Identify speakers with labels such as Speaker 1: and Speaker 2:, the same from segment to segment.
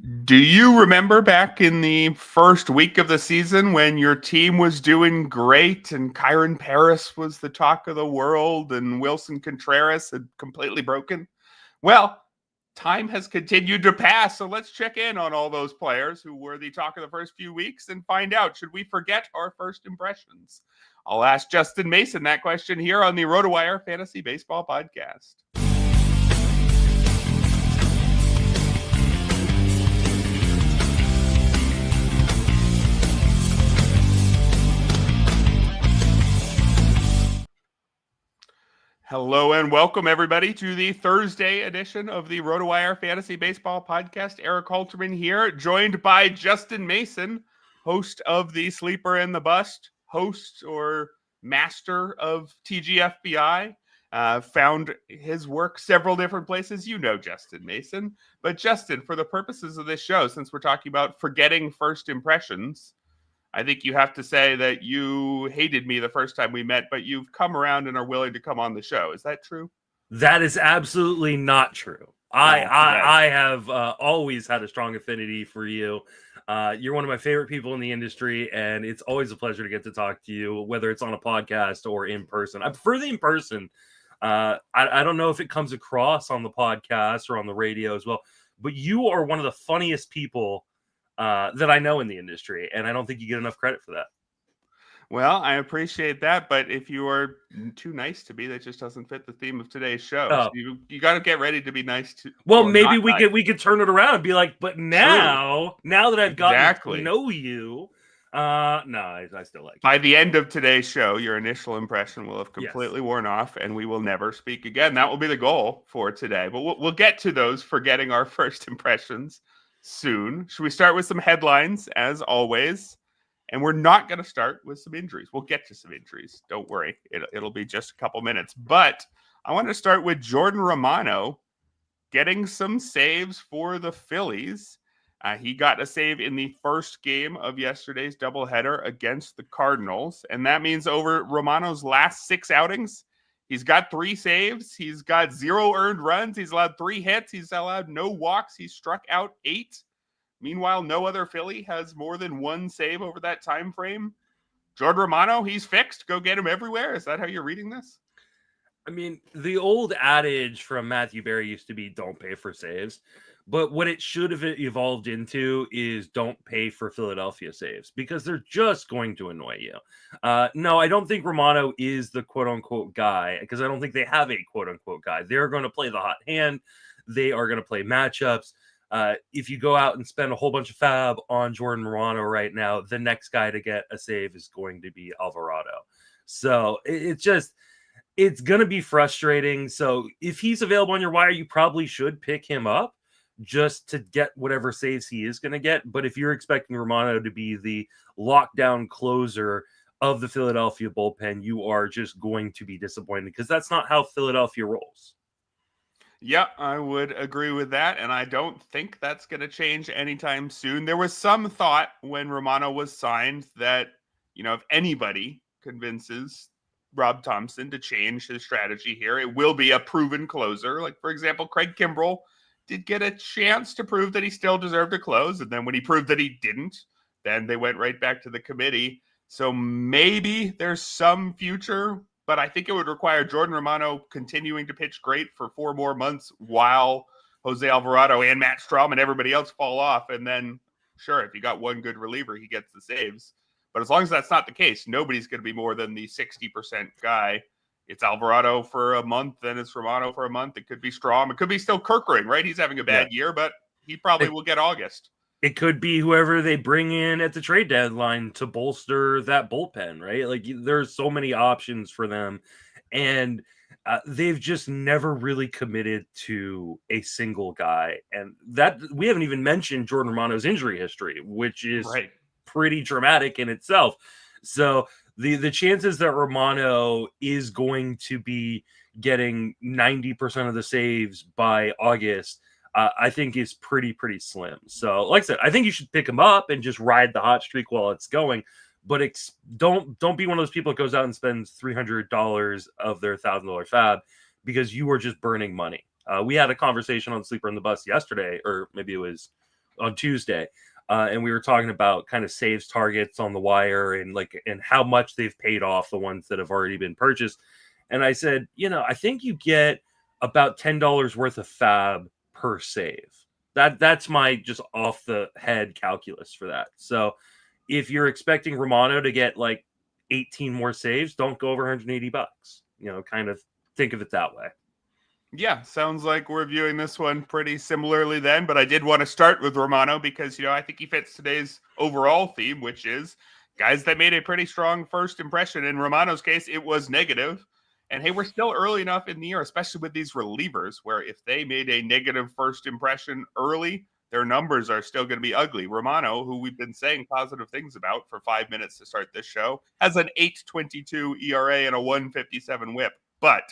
Speaker 1: Do you remember back in the first week of the season when your team was doing great and Kyren Paris was the talk of the world and Willson Contreras had completely broken? Well, time has continued to pass, so let's check in on all those players who were the talk of the first few weeks and find out, should we forget our first impressions? I'll ask Justin Mason that question here on the RotoWire Fantasy Baseball Podcast. Hello and welcome, everybody, to the Thursday edition of the RotoWire Fantasy Baseball Podcast. Erik Halterman here, joined by Justin Mason, host of the Sleeper and the Bust, host or master of TGFBI. Found his work several different places. You know Justin Mason. But Justin, for the purposes of this show, since we're talking about forgetting first impressions, I think you have to say that you hated me the first time we met, but you've come around and are willing to come on the show. Is that true?
Speaker 2: That is absolutely not true. I have always had a strong affinity for you. You're one of my favorite people in the industry, and it's always a pleasure to get to talk to you, whether it's on a podcast or in person. I prefer the in person. I don't know if it comes across on the podcast or on the radio as well, but you are one of the funniest people that I know in the industry, and I don't think you get enough credit for that.
Speaker 1: Well, I appreciate that, but if you are too nice to be, that just doesn't fit the theme of today's show. So you got to get ready to be nice to.
Speaker 2: Well, maybe we could turn it around and be like, but now that I've gotten to know you, no, I still like you.
Speaker 1: By the end of today's show, your initial impression will have completely worn off, and we will never speak again. That will be the goal for today. But we'll get to those forgetting our first impressions soon. Should we start with some headlines, as always? And we're not going to start with some injuries. We'll get to some injuries. Don't worry. It'll be just a couple minutes. But I want to start with Jordan Romano getting some saves for the Phillies. He got a save in the first game of yesterday's doubleheader against the Cardinals. And that means over Romano's last 6 outings, he's got 3 saves. He's got 0 earned runs. He's allowed 3 hits. He's allowed no walks. He's struck out 8. Meanwhile, no other Philly has more than 1 save over that time frame. Jordan Romano, he's fixed. Go get him everywhere. Is that how you're reading this?
Speaker 2: I mean, the old adage from Matthew Berry used to be don't pay for saves. But what it should have evolved into is don't pay for Philadelphia saves, because they're just going to annoy you. No, I don't think Romano is the quote-unquote guy, because I don't think they have a quote-unquote guy. They're going to play the hot hand. They are going to play matchups. If you go out and spend a whole bunch of fab on Jordan Romano right now, the next guy to get a save is going to be Alvarado. So it's going to be frustrating. So if he's available on your wire, you probably should pick him up just to get whatever saves he is going to get. But if you're expecting Romano to be the lockdown closer of the Philadelphia bullpen, you are just going to be disappointed, because that's not how Philadelphia rolls.
Speaker 1: Yeah, I would agree with that, and I don't think that's going to change anytime soon. There was some thought when Romano was signed that, if anybody convinces Rob Thompson to change his strategy here, it will be a proven closer. Like, for example, Craig Kimbrell did get a chance to prove that he still deserved to close, and then when he proved that he didn't, then they went right back to the committee. So maybe there's some future, but I think it would require Jordan Romano continuing to pitch great for 4 more months while Jose Alvarado and Matt Strahm and everybody else fall off. And then, sure, if you got one good reliever, he gets the saves. But as long as that's not the case, nobody's going to be more than the 60% guy. It's Alvarado for a month, then it's Romano for a month. It could be Strahm. It could be still Kerkering, right? He's having a bad year, but he probably will get August.
Speaker 2: It could be whoever they bring in at the trade deadline to bolster that bullpen, right? Like, there's so many options for them, and they've just never really committed to a single guy. And that we haven't even mentioned Jordan Romano's injury history, which is pretty dramatic in itself. So the chances that Romano is going to be getting 90% of the saves by August, I think is pretty slim. So, like I said, I think you should pick him up and just ride the hot streak while it's going. But don't be one of those people that goes out and spends $300 of their $1,000 fab, because you are just burning money. We had a conversation on Sleeper and the Bus yesterday, or maybe it was on Tuesday, and we were talking about kind of saves targets on the wire and how much they've paid off, the ones that have already been purchased. And I said, I think you get about $10 worth of fab per save. That's my just off the head calculus for that. So if you're expecting Romano to get like 18 more saves, don't go over $180. Kind of think of it that way.
Speaker 1: Yeah, sounds like we're viewing this one pretty similarly then, but I did want to start with Romano because, I think he fits today's overall theme, which is guys that made a pretty strong first impression. In Romano's case, it was negative. And hey, we're still early enough in the year, especially with these relievers, where if they made a negative first impression early, their numbers are still going to be ugly. Romano, who we've been saying positive things about for 5 minutes to start this show, has an 8.22 ERA and a 1.57 whip, but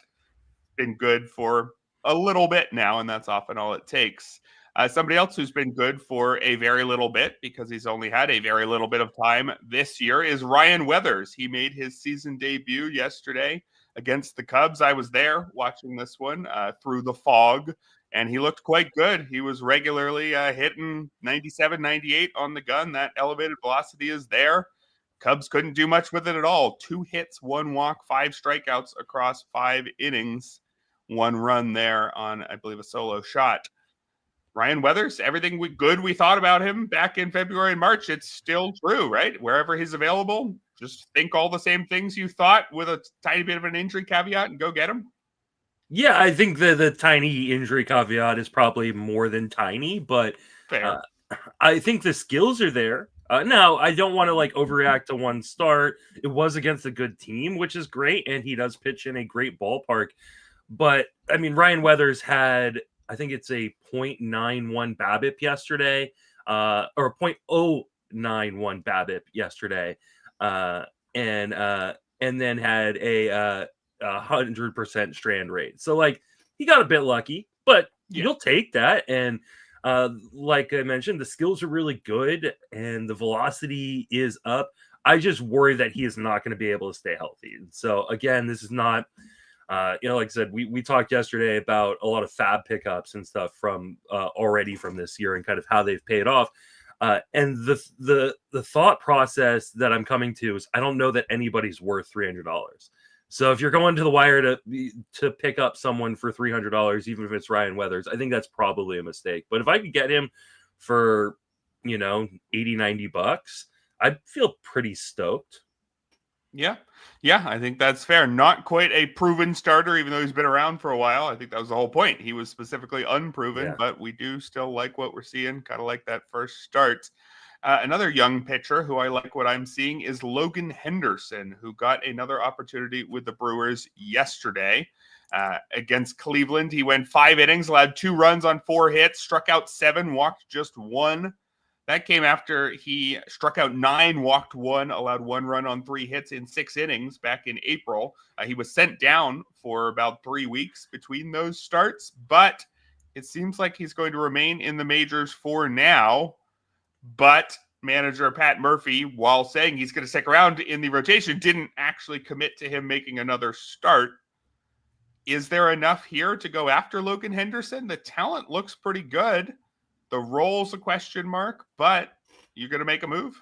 Speaker 1: been good for a little bit now, and that's often all it takes. Somebody else who's been good for a very little bit, because he's only had a very little bit of time this year, is Ryan Weathers. He made his season debut yesterday against the Cubs. I was there watching this one through the fog, and he looked quite good. He was regularly hitting 97, 98 on the gun. That elevated velocity is there. Cubs couldn't do much with it at all. 2 hits, 1 walk, 5 strikeouts across 5 innings. 1 run there on, I believe, a solo shot. Ryan Weathers, everything good we thought about him back in February and March, it's still true, right? Wherever he's available, just think all the same things you thought with a tiny bit of an injury caveat and go get him.
Speaker 2: Yeah, I think the tiny injury caveat is probably more than tiny, but I think the skills are there. Now, I don't want to overreact to one start. It was against a good team, which is great, and he does pitch in a great ballpark. But, I mean, Ryan Weathers had, I think it's a 0.91 BABIP yesterday, or 0.091 BABIP yesterday, and then had a 100% strand rate. So, he got a bit lucky, but you'll take that. And like I mentioned, the skills are really good, and the velocity is up. I just worry that he is not going to be able to stay healthy. So, again, this is not... like I said, we talked yesterday about a lot of fab pickups and stuff from already from this year and kind of how they've paid off. And the thought process that I'm coming to is I don't know that anybody's worth $300. So if you're going to the wire to pick up someone for $300, even if it's Ryan Weathers, I think that's probably a mistake. But if I could get him for, $80-90, I'd feel pretty stoked.
Speaker 1: Yeah, I think that's fair. Not quite a proven starter, even though he's been around for a while. I think that was the whole point. He was specifically unproven, but we do still like what we're seeing, kind of like that first start. Another young pitcher who I like what I'm seeing is Logan Henderson, who got another opportunity with the Brewers yesterday against Cleveland. He went 5 innings, allowed 2 runs on 4 hits, struck out 7, walked just 1. That came after he struck out 9, walked 1, allowed 1 run on 3 hits in 6 innings back in April. He was sent down for about 3 weeks between those starts, but it seems like he's going to remain in the majors for now. But manager Pat Murphy, while saying he's going to stick around in the rotation, didn't actually commit to him making another start. Is there enough here to go after Logan Henderson? The talent looks pretty good. The role's a question mark, but you're going to make a move?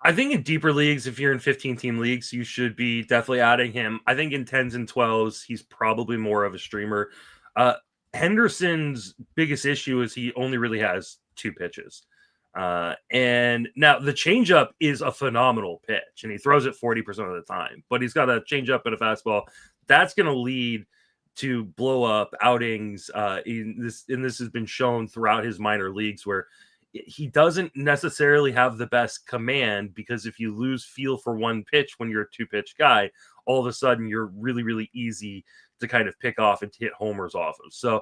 Speaker 2: I think in deeper leagues, if you're in 15-team leagues, you should be definitely adding him. I think in 10s and 12s, he's probably more of a streamer. Henderson's biggest issue is he only really has 2 pitches. And now the changeup is a phenomenal pitch, and he throws it 40% of the time. But he's got a changeup and a fastball. That's going to lead to blow up outings. This has been shown throughout his minor leagues where he doesn't necessarily have the best command, because if you lose feel for one pitch when you're a 2-pitch guy, all of a sudden you're really, really easy to kind of pick off and hit homers off of. So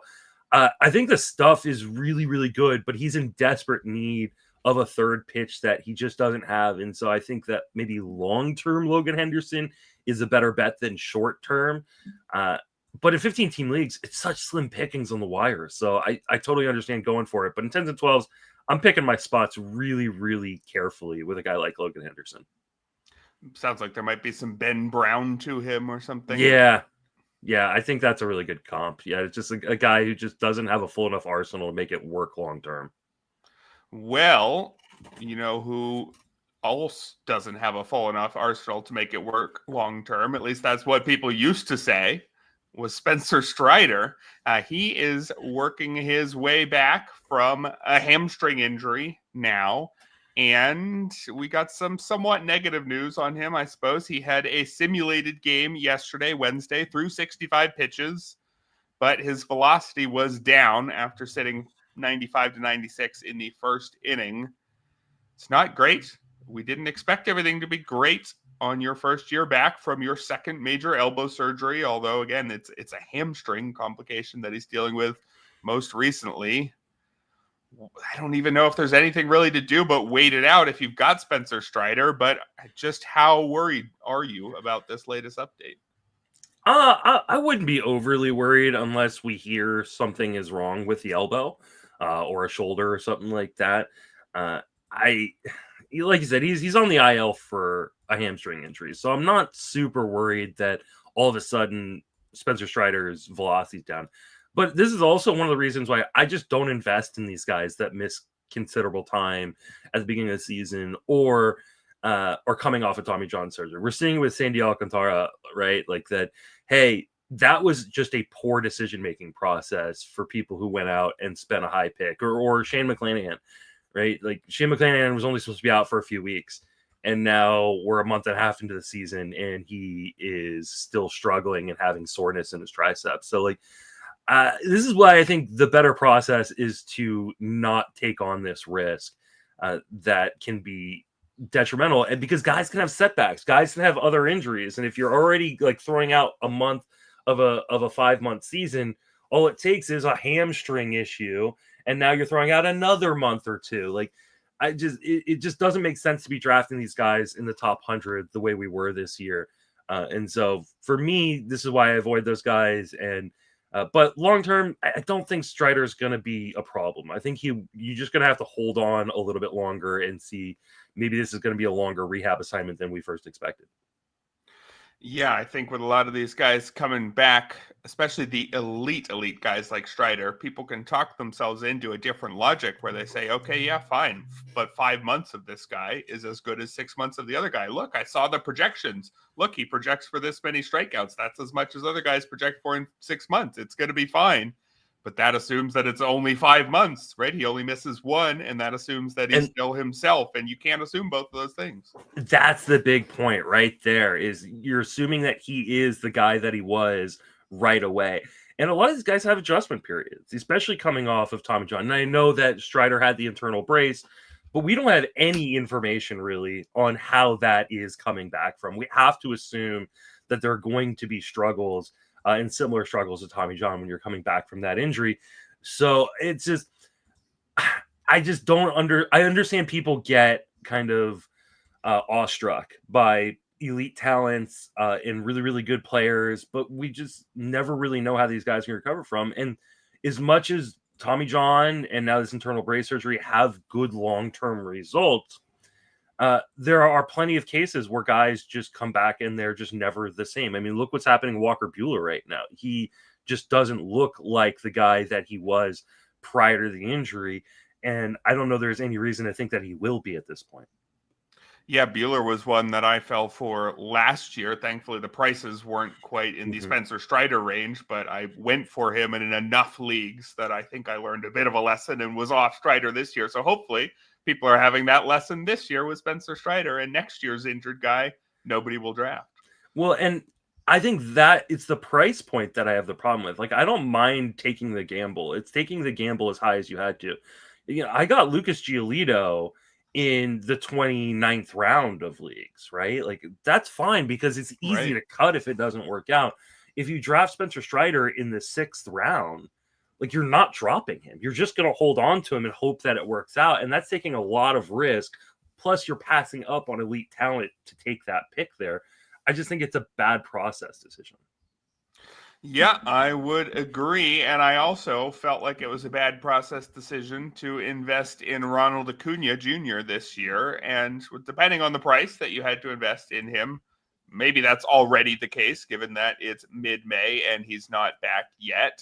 Speaker 2: I think the stuff is really, really good, but he's in desperate need of a third pitch that he just doesn't have. And so I think that maybe long-term Logan Henderson is a better bet than short-term. But in 15-team leagues, it's such slim pickings on the wire. So I totally understand going for it. But in 10s and 12s, I'm picking my spots really, really carefully with a guy like Logan Henderson.
Speaker 1: Sounds like there might be some Ben Brown to him or something.
Speaker 2: Yeah, I think that's a really good comp. Yeah, it's just a guy who just doesn't have a full enough arsenal to make it work long-term.
Speaker 1: Well, you know who else doesn't have a full enough arsenal to make it work long term? At least that's what people used to say. Was Spencer Strider. He is working his way back from a hamstring injury now. And we got some somewhat negative news on him, I suppose. He had a simulated game yesterday, Wednesday, through 65 pitches, but his velocity was down after sitting 95 to 96 in the first inning. It's not great. We didn't expect everything to be great on your first year back from your second major elbow surgery, although again, it's a hamstring complication that he's dealing with most recently. I don't even know if there's anything really to do but wait it out if you've got Spencer Strider, but just how worried are you about this latest update?
Speaker 2: I wouldn't be overly worried unless we hear something is wrong with the elbow or a shoulder or something like that. Like you said, he's on the IL for a hamstring injury, so I'm not super worried that all of a sudden Spencer Strider's velocity's down. But this is also one of the reasons why I just don't invest in these guys that miss considerable time at the beginning of the season or coming off of Tommy John surgery. We're seeing it with Sandy Alcantara, right? Like that, hey, that was just a poor decision-making process for people who went out and spent a high pick, or Shane McClanahan, right? Like Shane McClanahan was only supposed to be out for a few weeks, and now we're a month and a half into the season, and he is still struggling and having soreness in his triceps. So like, this is why I think the better process is to not take on this risk that can be detrimental, and because guys can have setbacks, guys can have other injuries, and if you're already like throwing out a month of a 5-month season, all it takes is a hamstring issue, and now you're throwing out another month or two. Like, it just doesn't make sense to be drafting these guys in the top 100 the way we were this year, and so for me, this is why I avoid those guys. And but long term, I don't think Strider is going to be a problem. I think you're just going to have to hold on a little bit longer and see. Maybe this is going to be a longer rehab assignment than we first expected.
Speaker 1: Yeah, I think with a lot of these guys coming back, especially the elite guys like Strider, people can talk themselves into a different logic where they say, okay, yeah, fine, but 5 months of this guy is as good as 6 months of the other guy. Look, I saw the projections. Look, he projects for this many strikeouts. That's as much as other guys project for in 6 months. It's going to be fine. But that assumes that it's only 5 months, right? He only misses one, and that assumes that he's still himself, and you can't assume both of those things.
Speaker 2: That's the big point right there, is you're assuming that he is the guy that he was right away. And a lot of these guys have adjustment periods, especially coming off of Tommy John. And I know that Strider had the internal brace, but we don't have any information really on how that is coming back from. We have to assume that there are going to be struggles and similar struggles to Tommy John when you're coming back from that injury. So it's just, I just don't I understand people get kind of awestruck by elite talents and really, really good players, but we just never really know how these guys can recover from. And as much as Tommy John and now this internal brace surgery have good long-term results, there are plenty of cases where guys just come back and they're just never the same. I mean, look what's happening to Walker Buehler right now. He just doesn't look like the guy that he was prior to the injury. And I don't know there's any reason to think that he will be at this point.
Speaker 1: Yeah, Buehler was one that I fell for last year. Thankfully, the prices weren't quite in the Spencer Strider range, but I went for him in enough leagues that I think I learned a bit of a lesson and was off Strider this year. So hopefully people are having that lesson this year with Spencer Strider, and next year's injured guy, nobody will draft.
Speaker 2: Well, and I think that it's the price point that I have the problem with. Like, I don't mind taking the gamble. It's taking the gamble as high as you had to. You know, I got Lucas Giolito in the 29th round of leagues, right? Like, that's fine because it's easy to cut if it doesn't work out. If you draft Spencer Strider in the 6th round, like, you're not dropping him. You're just going to hold on to him and hope that it works out. And that's taking a lot of risk. Plus, you're passing up on elite talent to take that pick there. I just think it's a bad process decision.
Speaker 1: Yeah, I would agree. And I also felt like it was a bad process decision to invest in Ronald Acuna Jr. this year. And depending on the price that you had to invest in him, maybe that's already the case, given that it's mid-May and he's not back yet.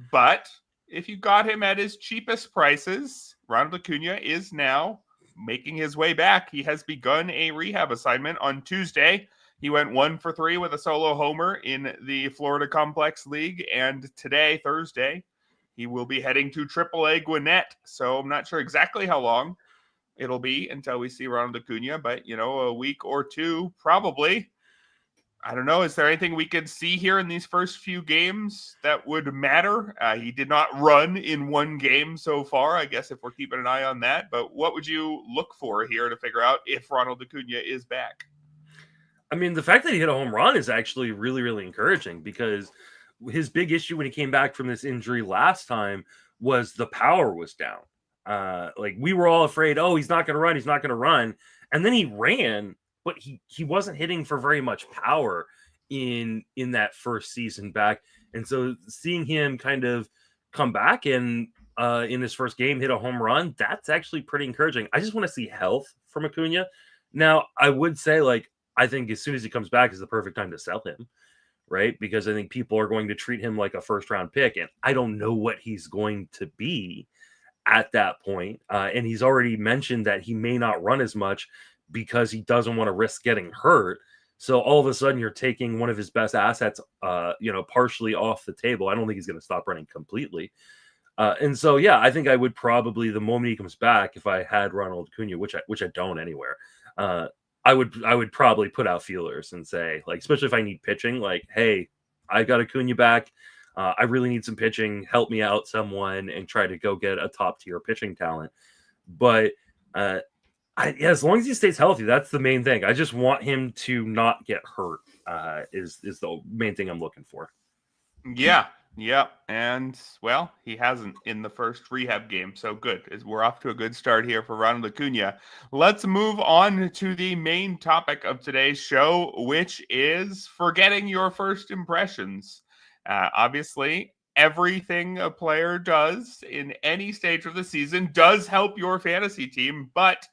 Speaker 1: But if you got him at his cheapest prices, Ronald Acuna is now making his way back. He has begun a rehab assignment on Tuesday. He went 1 for 3 with a solo homer in the Florida Complex League. And today, Thursday, he will be heading to AAA Gwinnett. So I'm not sure exactly how long it'll be until we see Ronald Acuna, but, a week or two, probably. I don't know. Is there anything we could see here in these first few games that would matter? He did not run in one game so far, I guess, if we're keeping an eye on that. But what would you look for here to figure out if Ronald Acuna is back?
Speaker 2: I mean, the fact that he hit a home run is actually really, really encouraging, because his big issue when he came back from this injury last time was the power was down. Like, we were all afraid, oh, he's not going to run. He's not going to run. And then he ran, but he wasn't hitting for very much power in that first season back. And so seeing him kind of come back and in his first game hit a home run, that's actually pretty encouraging. I just want to see health from Acuna. Now, I would say, like, I think as soon as he comes back is the perfect time to sell him, right? Because I think people are going to treat him like a first-round pick, and I don't know what he's going to be at that point. And he's already mentioned that he may not run as much because he doesn't want to risk getting hurt. So all of a sudden you're taking one of his best assets, partially off the table. I don't think he's going to stop running completely. And so, yeah, I think I would probably, the moment he comes back, if I had Ronald Acuna, which I don't anywhere, I would probably put out feelers and say, like, especially if I need pitching, like, hey, I got Acuna back. I really need some pitching. Help me out, someone, and try to go get a top tier pitching talent. But as long as he stays healthy, that's the main thing. I just want him to not get hurt. Is the main thing I'm looking for.
Speaker 1: Yeah. And, well, he hasn't in the first rehab game. So good. We're off to a good start here for Ronald Acuna. Let's move on to the main topic of today's show, which is forgetting your first impressions. Obviously, everything a player does in any stage of the season does help your fantasy team, but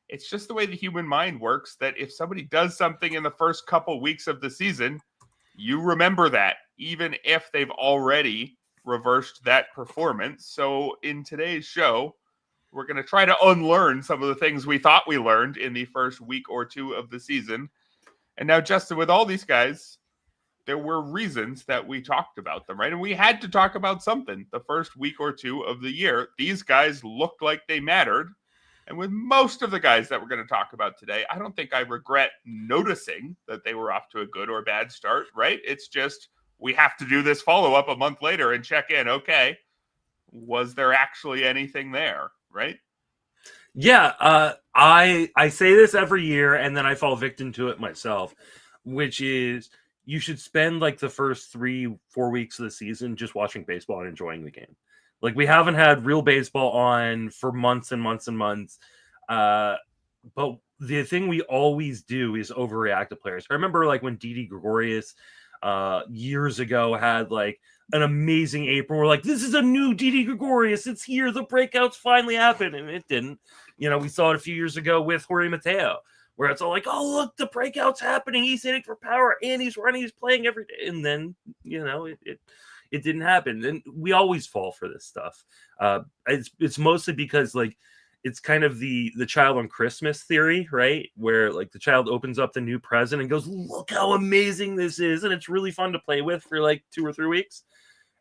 Speaker 1: it's just the way the human mind works that if somebody does something in the first couple weeks of the season, you remember that, even if they've already reversed that performance. So in today's show, we're going to try to unlearn some of the things we thought we learned in the first week or two of the season. And now, Justin, with all these guys, there were reasons that we talked about them, right? And we had to talk about something the first week or two of the year. These guys looked like they mattered. And with most of the guys that we're going to talk about today, I don't think I regret noticing that they were off to a good or bad start, right? It's just we have to do this follow-up a month later and check in. Okay, was there actually anything there, right?
Speaker 2: Yeah, I say this every year, and then I fall victim to it myself, which is you should spend like the first 3-4 weeks of the season just watching baseball and enjoying the game. Like, we haven't had real baseball on for months and months and months. But the thing we always do is overreact to players. I remember, like, when Didi Gregorius years ago had like an amazing April. We're like, this is a new Didi Gregorius. It's here. The breakouts finally happened. And it didn't. We saw it a few years ago with Jorge Mateo, where it's all like, oh, look, the breakout's happening. He's hitting for power and he's running, he's playing every day. And then, it didn't happen. And we always fall for this stuff. It's mostly because, like, it's kind of the child on Christmas theory, right? Where, like, the child opens up the new present and goes, look how amazing this is. And it's really fun to play with for like 2 or 3 weeks.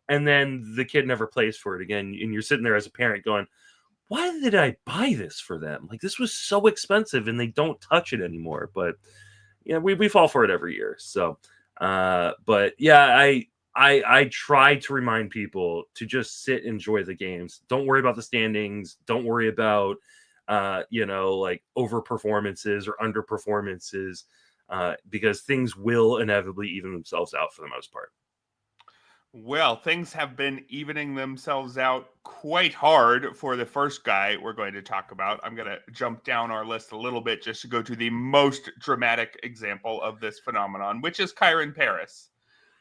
Speaker 2: And then the kid never plays for it again. And you're sitting there as a parent going, why did I buy this for them? Like, this was so expensive and they don't touch it anymore. But yeah, we fall for it every year. So, but yeah, I try to remind people to just sit, enjoy the games. Don't worry about the standings. Don't worry about, like, over performances or under performances, because things will inevitably even themselves out for the most part.
Speaker 1: Well, things have been evening themselves out quite hard for the first guy we're going to talk about. I'm going to jump down our list a little bit just to go to the most dramatic example of this phenomenon, which is Kyren Paris.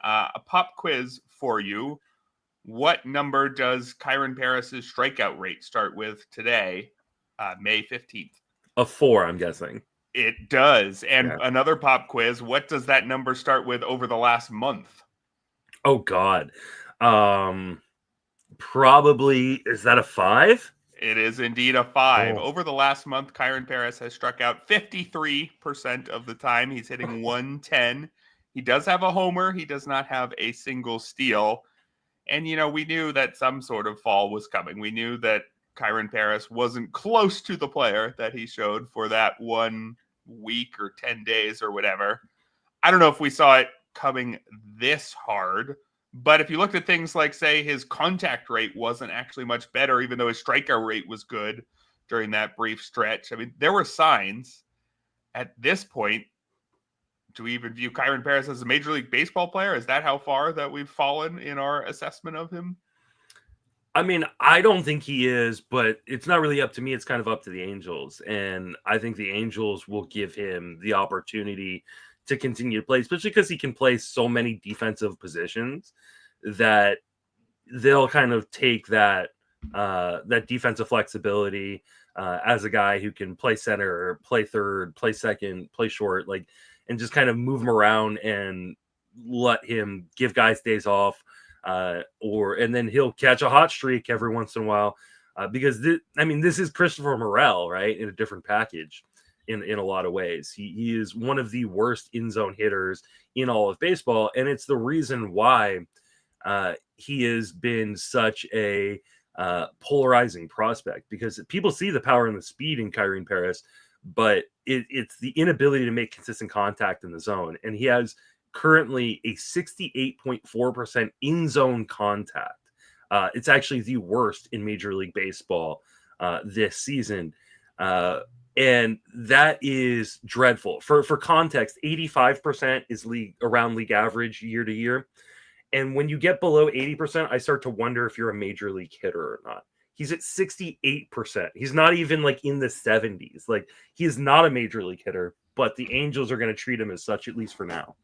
Speaker 1: A pop quiz for you. What number does Kyren Paris's strikeout rate start with today, May 15th?
Speaker 2: A 4, I'm guessing.
Speaker 1: It does. And Another pop quiz. What does that number start with over the last month?
Speaker 2: Oh, God. Probably, is that a 5?
Speaker 1: It is indeed a 5.
Speaker 2: Oh.
Speaker 1: Over the last month, Kyren Paris has struck out 53% of the time. He's hitting 110. He does have a homer. He does not have a single steal. And, we knew that some sort of fall was coming. We knew that Kyren Paris wasn't close to the player that he showed for that 1 week or 10 days or whatever. I don't know if we saw it coming this hard, but if you looked at things like, say, his contact rate wasn't actually much better, even though his strikeout rate was good during that brief stretch. I mean, there were signs at this point. Do we even view Kyren Paris as a Major League Baseball player? Is that how far that we've fallen in our assessment of him?
Speaker 2: I mean, I don't think he is, but it's not really up to me. It's kind of up to the Angels. And I think the Angels will give him the opportunity to continue to play, especially because he can play so many defensive positions that they'll kind of take that defensive flexibility as a guy who can play center, play third, play second, play short, and just kind of move him around and let him give guys days off, and then he'll catch a hot streak every once in a while, because this is Christopher Morel, right, in a different package in a lot of ways. He is one of the worst in-zone hitters in all of baseball, and it's the reason why he has been such a polarizing prospect, because people see the power and the speed in Kyren Paris, but it's the inability to make consistent contact in the zone. And he has currently a 68.4% in-zone contact. It's actually the worst in Major League Baseball this season. And that is dreadful. For context, 85% is around league average year to year. And when you get below 80%, I start to wonder if you're a major league hitter or not. He's at 68%. He's not even in the 70s. He is not a major league hitter, but the Angels are going to treat him as such, at least for now.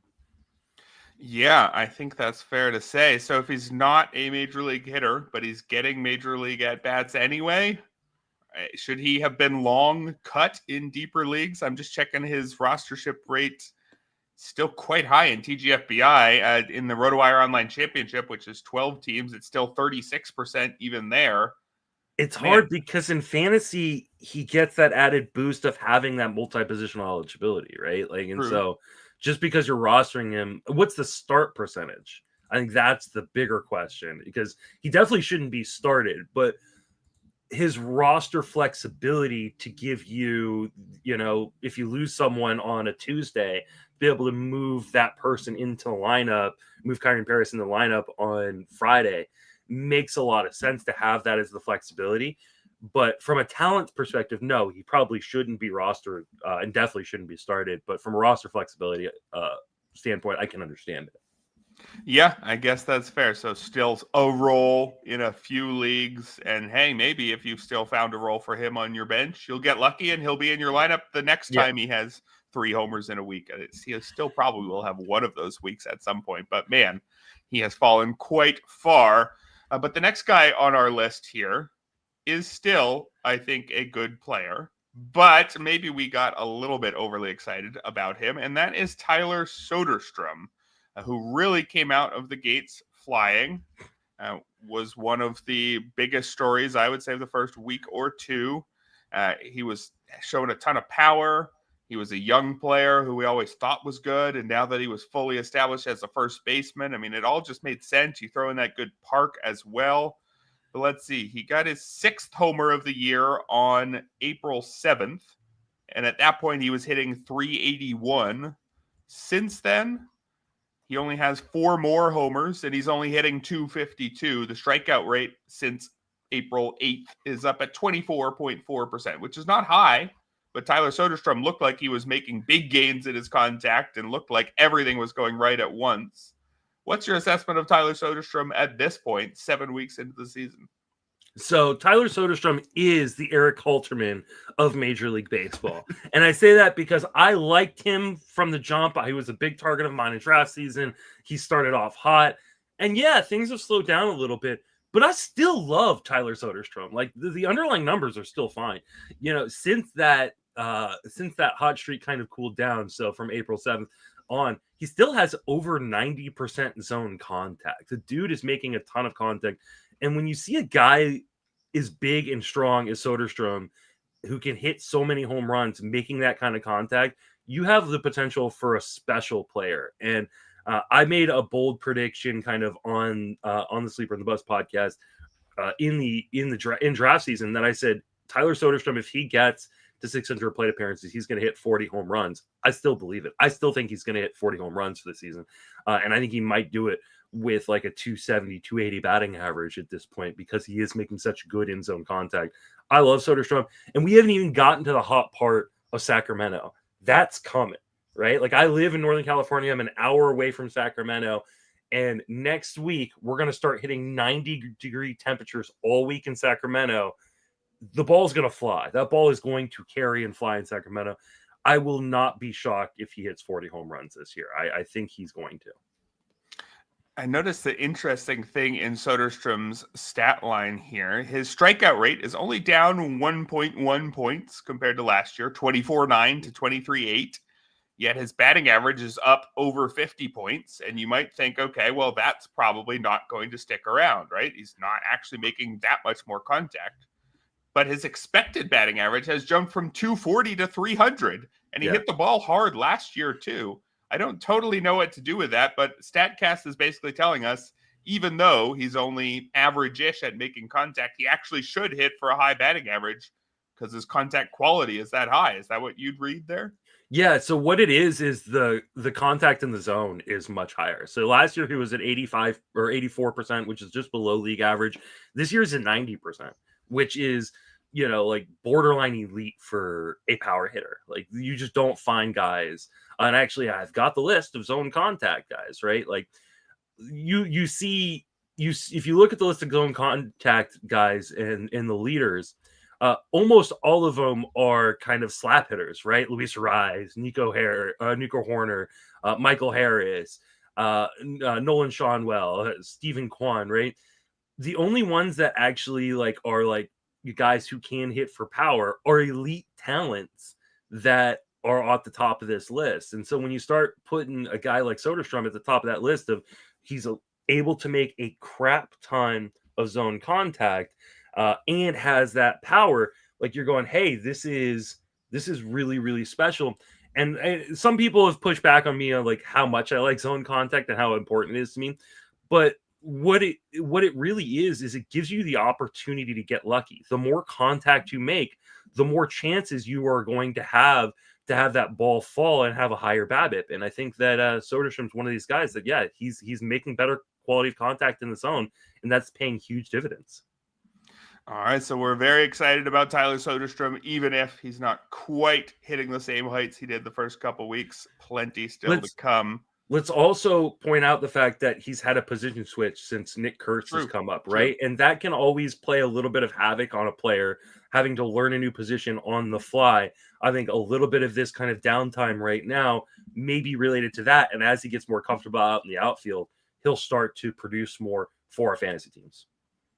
Speaker 1: Yeah, I think that's fair to say. So if he's not a major league hitter, but he's getting major league at-bats anyway, should he have been long cut in deeper leagues? I'm just checking his rostership rate. Still quite high in TGFBI. In the RotoWire Online Championship, which is 12 teams, it's still 36% even there.
Speaker 2: It's hard because in fantasy, he gets that added boost of having that multi-positional eligibility, right? And so just because you're rostering him, what's the start percentage? I think that's the bigger question, because he definitely shouldn't be started, but his roster flexibility to give you, if you lose someone on a Tuesday, be able to move that person into the lineup, move Kyren Paris in the lineup on Friday, makes a lot of sense to have that as the flexibility. But from a talent perspective, no, he probably shouldn't be rostered and definitely shouldn't be started. But from a roster flexibility standpoint, I can understand it.
Speaker 1: Yeah, I guess that's fair. So still a role in a few leagues. And hey, maybe if you've still found a role for him on your bench, you'll get lucky and he'll be in your lineup the next time he has 3 homers in a week. He still probably will have one of those weeks at some point. But man, he has fallen quite far. But the next guy on our list here is still, I think, a good player. But maybe we got a little bit overly excited about him. And that is Tyler Soderstrom, who really came out of the gates flying. Was one of the biggest stories, I would say, of the first week or two. He was showing a ton of power. He was a young player who we always thought was good. And now that he was fully established as a first baseman, I mean, it all just made sense. You throw in that good park as well. But let's see. He got his 6th homer of the year on April 7th. And at that point, he was hitting 381. Since then, he only has 4 more homers, and he's only hitting 252. The strikeout rate since April 8th is up at 24.4%, which is not high. But Tyler Soderstrom looked like he was making big gains in his contact and looked like everything was going right at once. What's your assessment of Tyler Soderstrom at this point, 7 weeks into the season?
Speaker 2: So Tyler Soderstrom is the Erik Halterman of Major League Baseball. And I say that because I liked him from the jump. He was a big target of mine in draft season. He started off hot. And yeah, things have slowed down a little bit. But I still love Tyler Soderstrom. The underlying numbers are still fine. Since that hot streak kind of cooled down, so from April 7th on, he still has over 90% zone contact. The dude is making a ton of contact. And when you see a guy as big and strong as Soderstrom, who can hit so many home runs, making that kind of contact, you have the potential for a special player. And I made a bold prediction kind of on the Sleeper in the Bus podcast in draft season that I said Tyler Soderstrom, if he gets to 600 plate appearances, he's going to hit 40 home runs. I still believe it. I still think he's going to hit 40 home runs for the season. And I think he might do it with like a 270, 280 batting average at this point because he is making such good in-zone contact. I love Soderstrom. And we haven't even gotten to the hot part of Sacramento. That's coming, right? Like I live in Northern California. I'm an hour away from Sacramento. And next week, we're going to start hitting 90-degree temperatures all week in Sacramento. The ball's going to fly. That ball is going to carry and fly in Sacramento. I will not be shocked if he hits 40 home runs this year. I think he's going to.
Speaker 1: I noticed the interesting thing in Soderstrom's stat line here. His strikeout rate is only down 1.1 points compared to last year, 24.9 to 23.8. Yet his batting average is up over 50 points. And you might think, okay, well, that's probably not going to stick around, right? He's not actually making that much more contact. But his expected batting average has jumped from 240 to 300. And he hit the ball hard last year, too. I don't totally know what to do with that, but StatCast is basically telling us, even though he's only average-ish at making contact, he actually should hit for a high batting average because his contact quality is that high. Is that what you'd read there?
Speaker 2: Yeah, so what it is the contact in the zone is much higher. So last year he was at 85 or 84%, which is just below league average. This year's at 90%, which is, you know, like borderline elite for a power hitter. Like you just don't find guys. And actually, I've got the list of zone contact guys, right? Like you see, if you look at the list of zone contact guys and the leaders, almost all of them are kind of slap hitters, right? Luis Rise, Nico Horner, Michael Harris, Nolan Schaunwell, Stephen Kwan, right? The only ones that actually are you guys who can hit for power are elite talents that are at the top of this list. And so when you start putting a guy like Soderstrom at the top of that list of he's able to make a crap ton of zone contact and has that power, like you're going, hey, this is really, really special. And some people have pushed back on me on like how much I like zone contact and how important it is to me. But what it really is it gives you the opportunity to get lucky. The more contact you make, the more chances you are going to have that ball fall and have a higher BABIP. And I think that Soderstrom's one of these guys that, yeah, he's making better quality of contact in the zone, and that's paying huge dividends.
Speaker 1: All right, so we're very excited about Tyler Soderstrom, even if he's not quite hitting the same heights he did the first couple weeks. Plenty still to come.
Speaker 2: Let's also point out the fact that he's had a position switch since Nick Kurtz has come up, right? And that can always play a little bit of havoc on a player having to learn a new position on the fly. I think a little bit of this kind of downtime right now may be related to that. And as he gets more comfortable out in the outfield, he'll start to produce more for our fantasy teams.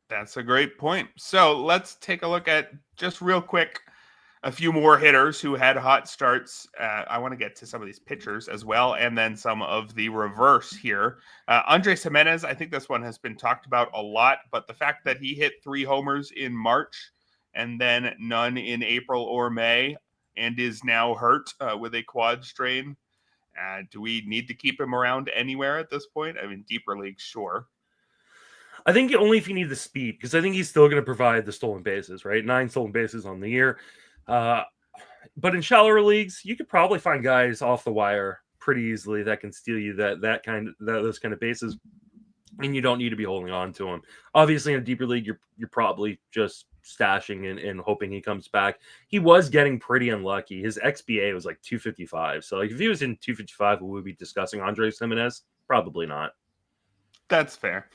Speaker 1: That's a great point. So let's take a look at, just real quick, a few more hitters who had hot starts. I want to get to some of these pitchers as well, and then some of the reverse here. Andres Jimenez, I think this one has been talked about a lot, but the fact that he hit 3 homers in March and then none in April or May and is now hurt with a quad strain, do we need to keep him around anywhere at this point? I mean, deeper leagues, sure.
Speaker 2: I think only if you need the speed, because I think he's still going to provide the stolen bases, right? 9 stolen bases on the year. But in shallower leagues, you could probably find guys off the wire pretty easily that can steal you those kind of bases, and you don't need to be holding on to them. Obviously, in a deeper league, you're probably just stashing and hoping he comes back. He was getting pretty unlucky. His XBA was like 255. So like if he was in 255, would we be discussing Andres Jimenez? Probably not.
Speaker 1: That's fair.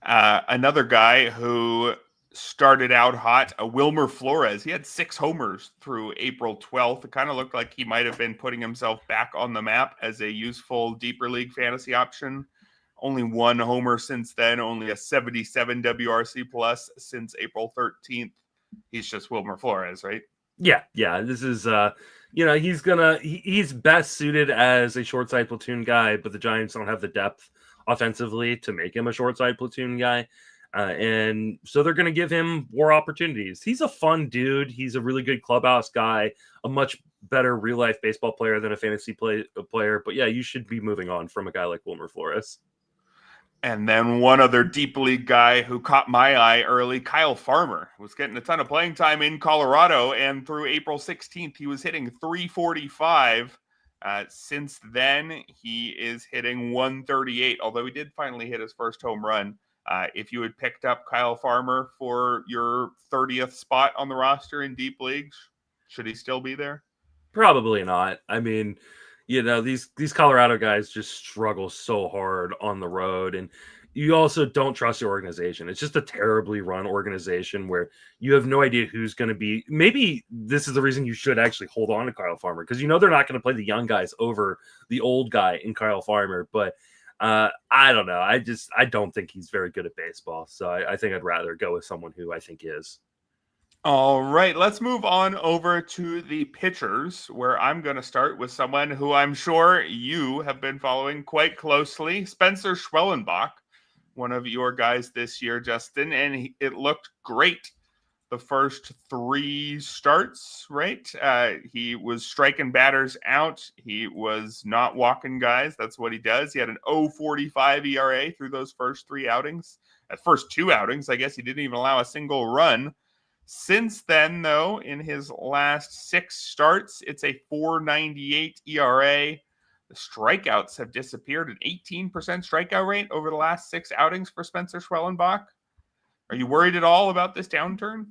Speaker 1: Another guy who started out hot, Wilmer Flores. He had 6 homers through April 12th. It kind of looked like he might have been putting himself back on the map as a useful deeper league fantasy option. Only 1 homer since then, only a 77 WRC plus since April 13th. He's just Wilmer Flores, right?
Speaker 2: Yeah. This is, he's best suited as a short side platoon guy, but the Giants don't have the depth offensively to make him a short side platoon guy. And so they're going to give him more opportunities. He's a fun dude. He's a really good clubhouse guy, a much better real life baseball player than a fantasy player. But yeah, you should be moving on from a guy like Wilmer Flores.
Speaker 1: And then one other deep league guy who caught my eye early, Kyle Farmer, was getting a ton of playing time in Colorado. And through April 16th, he was hitting 345. Since then, he is hitting 138, although he did finally hit his first home run. If you had picked up Kyle Farmer for your 30th spot on the roster in deep leagues, should he still be there?
Speaker 2: Probably not. I mean, these Colorado guys just struggle so hard on the road, and you also don't trust your organization. It's just a terribly run organization where you have no idea who's going to be. Maybe this is the reason you should actually hold on to Kyle Farmer, because they're not going to play the young guys over the old guy in Kyle Farmer. But I don't know. I don't think he's very good at baseball. So I think I'd rather go with someone who I think is.
Speaker 1: All right, let's move on over to the pitchers, where I'm going to start with someone who I'm sure you have been following quite closely, Spencer Schwellenbach, one of your guys this year, Justin, and it looked great the first 3 starts, right? He was striking batters out. He was not walking guys. That's what he does. He had an 0.45 ERA through those first 3 outings. At first 2 outings, I guess he didn't even allow a single run. Since then, though, in his last 6 starts, it's a 4.98 ERA. The strikeouts have disappeared, an 18% strikeout rate over the last 6 outings for Spencer Schwellenbach. Are you worried at all about this downturn?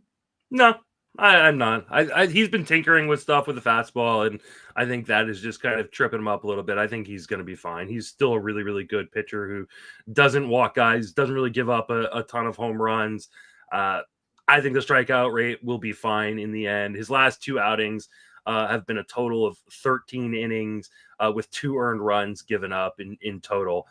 Speaker 2: No, I'm not. He's been tinkering with stuff with the fastball, and I think that is just kind of tripping him up a little bit. I think he's going to be fine. He's still a really, really good pitcher who doesn't walk guys, doesn't really give up a ton of home runs. I think the strikeout rate will be fine in the end. His last 2 outings have been a total of 13 innings with 2 earned runs given up in total.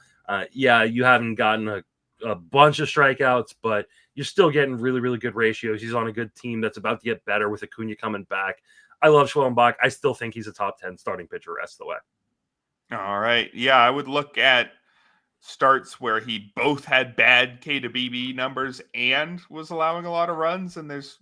Speaker 2: Yeah, you haven't gotten a bunch of strikeouts, but you're still getting really, really good ratios. He's on a good team that's about to get better with Acuna coming back. I love Schwellenbach. I still think he's a top 10 starting pitcher rest of the way.
Speaker 1: All right. Yeah, I would look at starts where he both had bad K to BB numbers and was allowing a lot of runs, and there's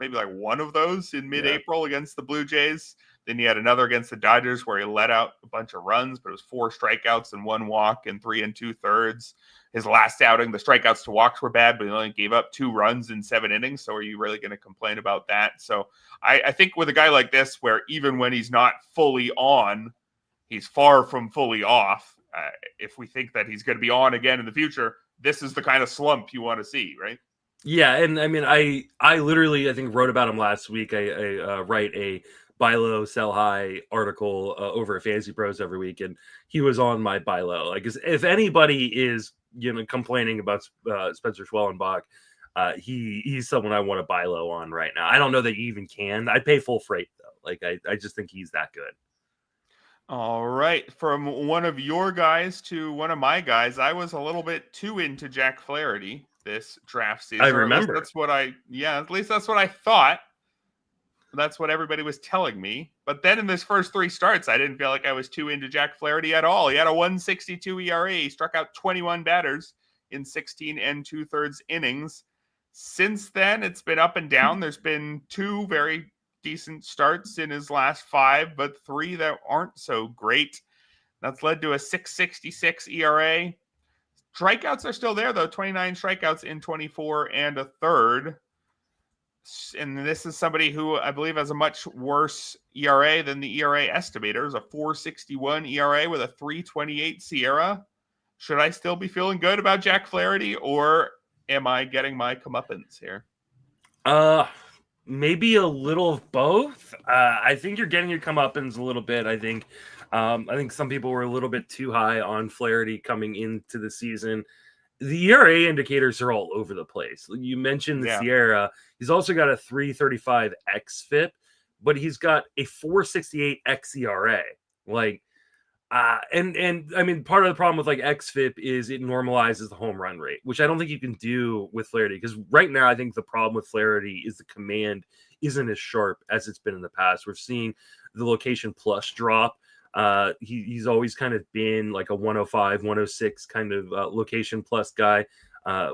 Speaker 1: maybe like one of those in mid-April against the Blue Jays. Then he had another against the Dodgers where he let out a bunch of runs, but it was 4 strikeouts and 1 walk and 3 2/3. His last outing, the strikeouts to walks were bad, but he only gave up 2 runs in 7 innings. So are you really going to complain about that? So I think with a guy like this, where even when he's not fully on, he's far from fully off. If we think that he's going to be on again in the future, this is the kind of slump you want to see, right?
Speaker 2: Yeah, and I mean, I literally, I think, wrote about him last week. I write a buy low, sell high article over at Fantasy Pros every week, and he was on my buy low. Like, if anybody is complaining about Spencer Schwellenbach, he's someone I want to buy low on right now. I don't know that you even can. I'd pay full freight though. Like, I just think he's that good.
Speaker 1: All right. From one of your guys to one of my guys, I was a little bit too into Jack Flaherty this draft season.
Speaker 2: I remember.
Speaker 1: At least that's what I thought. That's what everybody was telling me. But then in this first 3 starts, I didn't feel like I was too into Jack Flaherty at all. He had a 1.62 ERA. He struck out 21 batters in 16 2/3 innings. Since then, it's been up and down. There's been 2 very decent starts in his last 5, but 3 that aren't so great. That's led to a 6.66 ERA. Strikeouts are still there, though. 29 strikeouts in 24 1/3. And this is somebody who I believe has a much worse ERA than the ERA estimator. It's a 4.61 ERA with a 3.28 SIERA. Should I still be feeling good about Jack Flaherty, or am I getting my comeuppance here?
Speaker 2: Maybe a little of both. I think you're getting your comeuppance a little bit. I think some people were a little bit too high on Flaherty coming into the season. The ERA indicators are all over the place. You mentioned the SIERA. He's also got a 3.35 xFIP, but he's got a 4.68 xERA. Like, and I mean, part of the problem with like xFIP is it normalizes the home run rate, which I don't think you can do with Flaherty, because right now I think the problem with Flaherty is the command isn't as sharp as it's been in the past. We're seeing the location plus drop. He's always kind of been like a 105, 106 kind of location plus guy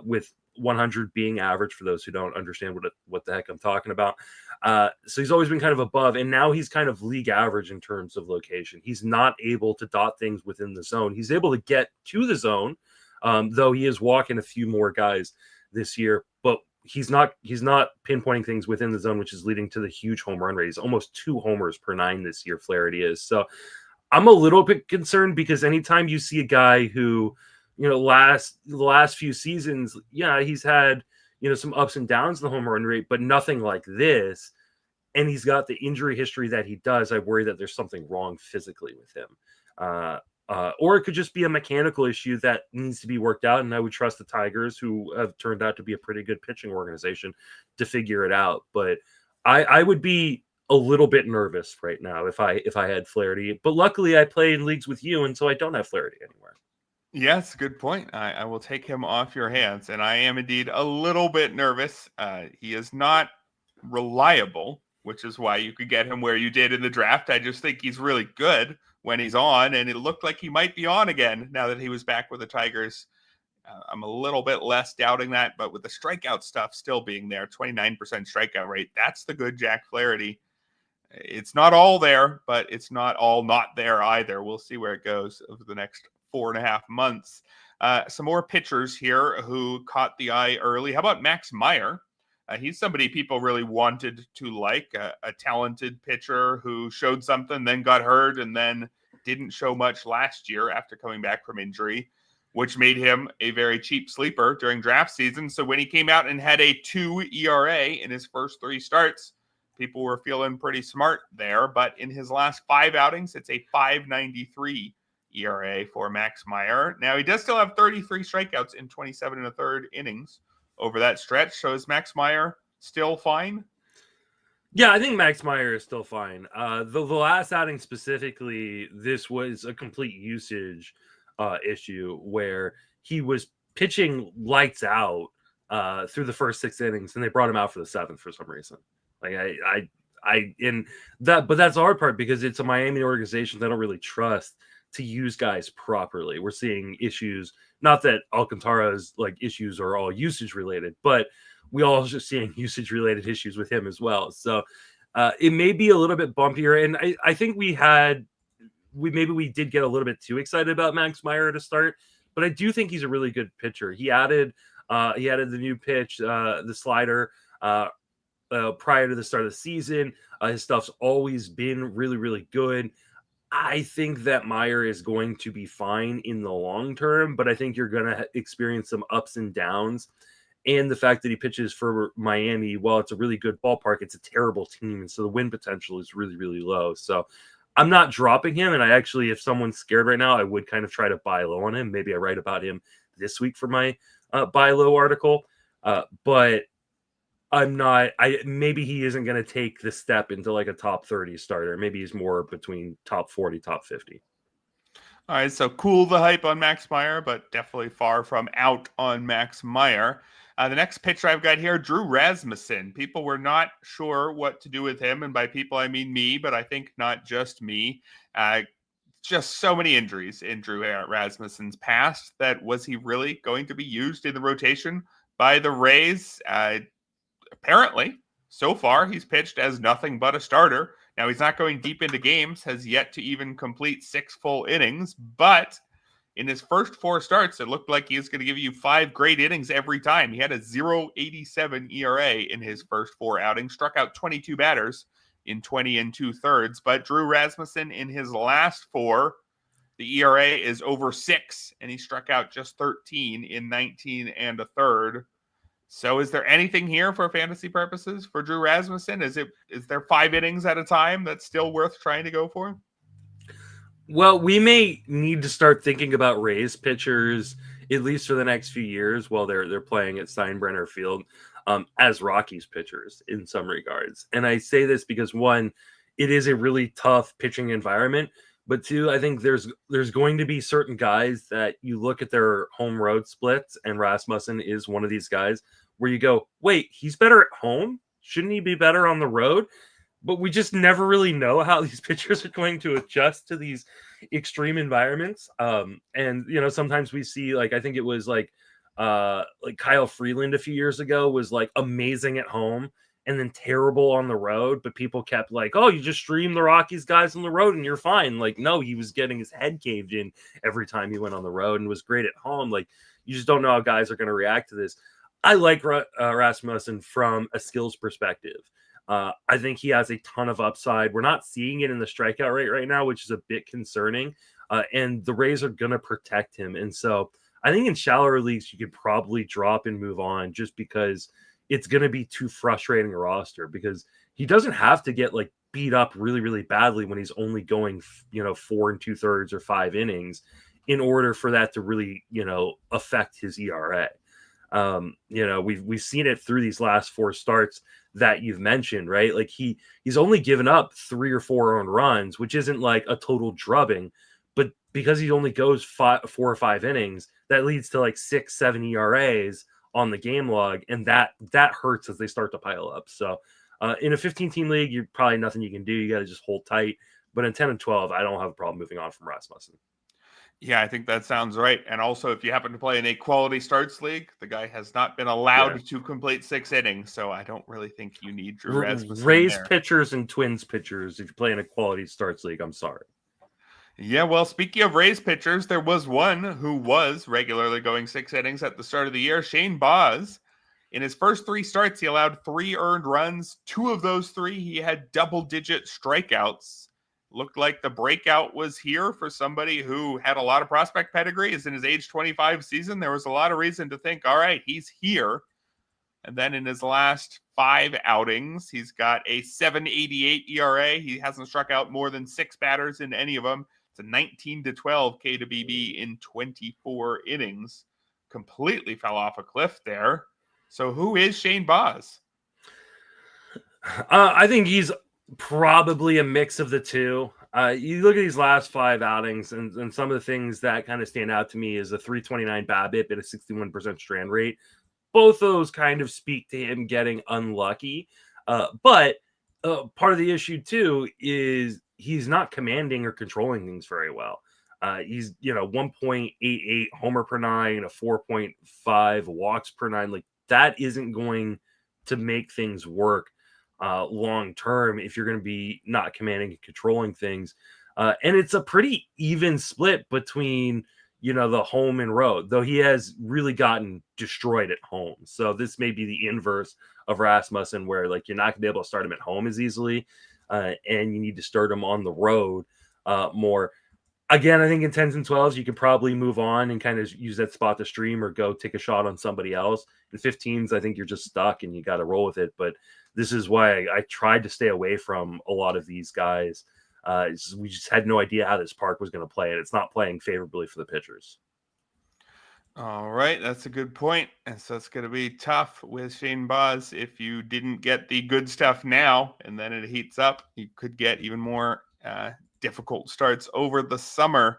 Speaker 2: with 100 being average for those who don't understand what the heck I'm talking about. So he's always been kind of above, and now he's kind of league average in terms of location. He's not able to dot things within the zone. He's able to get to the zone, though he is walking a few more guys this year, but he's not pinpointing things within the zone, which is leading to the huge home run rate. He's almost 2 homers per 9 this year, Flaherty is. So I'm a little bit concerned, because anytime you see a guy who, the last few seasons, he's had, some ups and downs in the home run rate, but nothing like this. And he's got the injury history that he does. I worry that there's something wrong physically with him. Or it could just be a mechanical issue that needs to be worked out. And I would trust the Tigers, who have turned out to be a pretty good pitching organization, to figure it out. But I would be a little bit nervous right now if I had Flaherty. But luckily I play in leagues with you, and so I don't have Flaherty anymore.
Speaker 1: Yes, good point. I will take him off your hands, and I am indeed a little bit nervous. He is not reliable, which is why you could get him where you did in the draft. I just think he's really good when he's on, and it looked like he might be on again now that he was back with the Tigers. I'm a little bit less doubting that, but with the strikeout stuff still being there, 29% strikeout rate, that's the good Jack Flaherty. It's not all there, but it's not all not there either. We'll see where it goes over the next 4.5 months. Some more pitchers here who caught the eye early. How about Max Meyer? He's somebody people really wanted to like, a talented pitcher who showed something, then got hurt, and then didn't show much last year after coming back from injury, which made him a very cheap sleeper during draft season. So when he came out and had a 2 ERA in his first 3 starts, people were feeling pretty smart there. But in his last 5 outings, it's a 5.93 ERA for Max Meyer. Now, he does still have 33 strikeouts in 27 1/3 innings over that stretch. So is Max Meyer still fine?
Speaker 2: Yeah, I think Max Meyer is still fine. The last outing specifically, this was a complete usage issue where he was pitching lights out through the first 6 innings, and they brought him out for the 7th for some reason. Like but that's the hard part, because it's a Miami organization that I don't really trust to use guys properly. We're seeing issues, not that Alcantara's issues are all usage related, but we all just seeing usage related issues with him as well. So it may be a little bit bumpier. And I think we did get a little bit too excited about Max Meyer to start, but I do think he's a really good pitcher. He added the new pitch, the slider, prior to the start of the season. His stuff's always been really, really good. I think that Meyer is going to be fine in the long term, but I think you're going to experience some ups and downs. And the fact that he pitches for Miami, while it's a really good ballpark, it's a terrible team. And so the win potential is really, really low. So I'm not dropping him. And I actually, if someone's scared right now, I would kind of try to buy low on him. Maybe I write about him this week for my buy low article. But I'm not. Maybe he isn't going to take the step into a top 30 starter. Maybe he's more between top 40, top 50.
Speaker 1: All right, so cool the hype on Max Meyer, but definitely far from out on Max Meyer. The next pitcher I've got here, Drew Rasmussen. People were not sure what to do with him, and by people I mean me, but I think not just me. Just so many injuries in Drew Rasmussen's past that was he really going to be used in the rotation by the Rays? Apparently, so far, he's pitched as nothing but a starter. Now, he's not going deep into games, has yet to even complete 6 full innings, but in his first 4 starts, it looked like he was going to give you 5 great innings every time. He had a 0.87 ERA in his first 4 outings, struck out 22 batters in 20 2/3. But Drew Rasmussen, in his last 4, the ERA is over 6, and he struck out just 13 in 19 1/3. So is there anything here for fantasy purposes for Drew Rasmussen? Is there 5 innings at a time that's still worth trying to go for?
Speaker 2: Well, we may need to start thinking about Rays pitchers, at least for the next few years, while they're playing at Steinbrenner Field, as Rockies pitchers in some regards. And I say this because, 1, it is a really tough pitching environment, but 2, I think there's going to be certain guys that you look at their home road splits, and Rasmussen is one of these guys where you go, wait, he's better at home? Shouldn't he be better on the road? But we just never really know how these pitchers are going to adjust to these extreme environments. And, sometimes we see, I think it was Like Kyle Freeland a few years ago was like amazing at home and then terrible on the road, but people kept like, oh, you just stream the Rockies guys on the road and you're fine. Like, no, he was getting his head caved in every time he went on the road and was great at home. Like, you just don't know how guys are going to react to this. I like Rasmussen from a skills perspective. I think he has a ton of upside. We're not seeing it in the strikeout rate right now, which is a bit concerning. And the Rays are going to protect him. And so I think in shallower leagues, you could probably drop and move on just because it's going to be too frustrating a roster, because he doesn't have to get like beat up really, really badly when he's only going, 4 2/3 or 5 innings in order for that to really, affect his ERA. We've seen it through these last 4 starts that you've mentioned, right? Like he's only given up 3 or 4 earned runs, which isn't like a total drubbing, but because he only goes 4 or 5 innings, that leads to like 6, 7 ERAs on the game log, and that hurts as they start to pile up. So in a 15-team league, you're probably nothing you can do. You got to just hold tight. But in 10 and 12, I don't have a problem moving on from Rasmussen.
Speaker 1: Yeah, I think that sounds right. And also, if you happen to play in a quality starts league, the guy has not been allowed to complete 6 innings. So I don't really think you need Drew Rasmussen
Speaker 2: Rays
Speaker 1: there.
Speaker 2: pitchers and Twins pitchers, if you play in a quality starts league, I'm sorry.
Speaker 1: Yeah, well, speaking of Rays pitchers, there was one who was regularly going 6 innings at the start of the year, Shane Baz. In his first 3 starts, he allowed 3 earned runs. 2 of those 3, he had double-digit strikeouts. Looked like the breakout was here for somebody who had a lot of prospect pedigree. Is in his age 25 season. There was a lot of reason to think, all right, he's here. And then in his last 5 outings, he's got a 7.88 ERA. He hasn't struck out more than 6 batters in any of them. It's a 19-12 K to BB in 24 innings. Completely fell off a cliff there. So who is Shane Baz?
Speaker 2: I think he's probably a mix of the two. You look at these last 5 outings, and some of the things that kind of stand out to me is a 329 BABIP and a 61% strand rate. Both those kind of speak to him getting unlucky. But part of the issue too is he's not commanding or controlling things very well. He's 1.88 homer per 9, a 4.5 walks per 9. Like, that isn't going to make things work long term if you're going to be not commanding and controlling things. And it's a pretty even split between the home and road, though he has really gotten destroyed at home. So this may be the inverse of Rasmussen, where like you're not going to be able to start him at home as easily, and you need to start him on the road more. Again, I think in 10s and 12s, you can probably move on and kind of use that spot to stream or go take a shot on somebody else. In 15s, I think you're just stuck and you got to roll with it. But this is why I tried to stay away from a lot of these guys. We just had no idea how this park was going to play, and it's not playing favorably for the pitchers.
Speaker 1: All right, that's a good point. And so it's going to be tough with Shane Baz. If you didn't get the good stuff now and then it heats up, you could get even more difficult starts over the summer.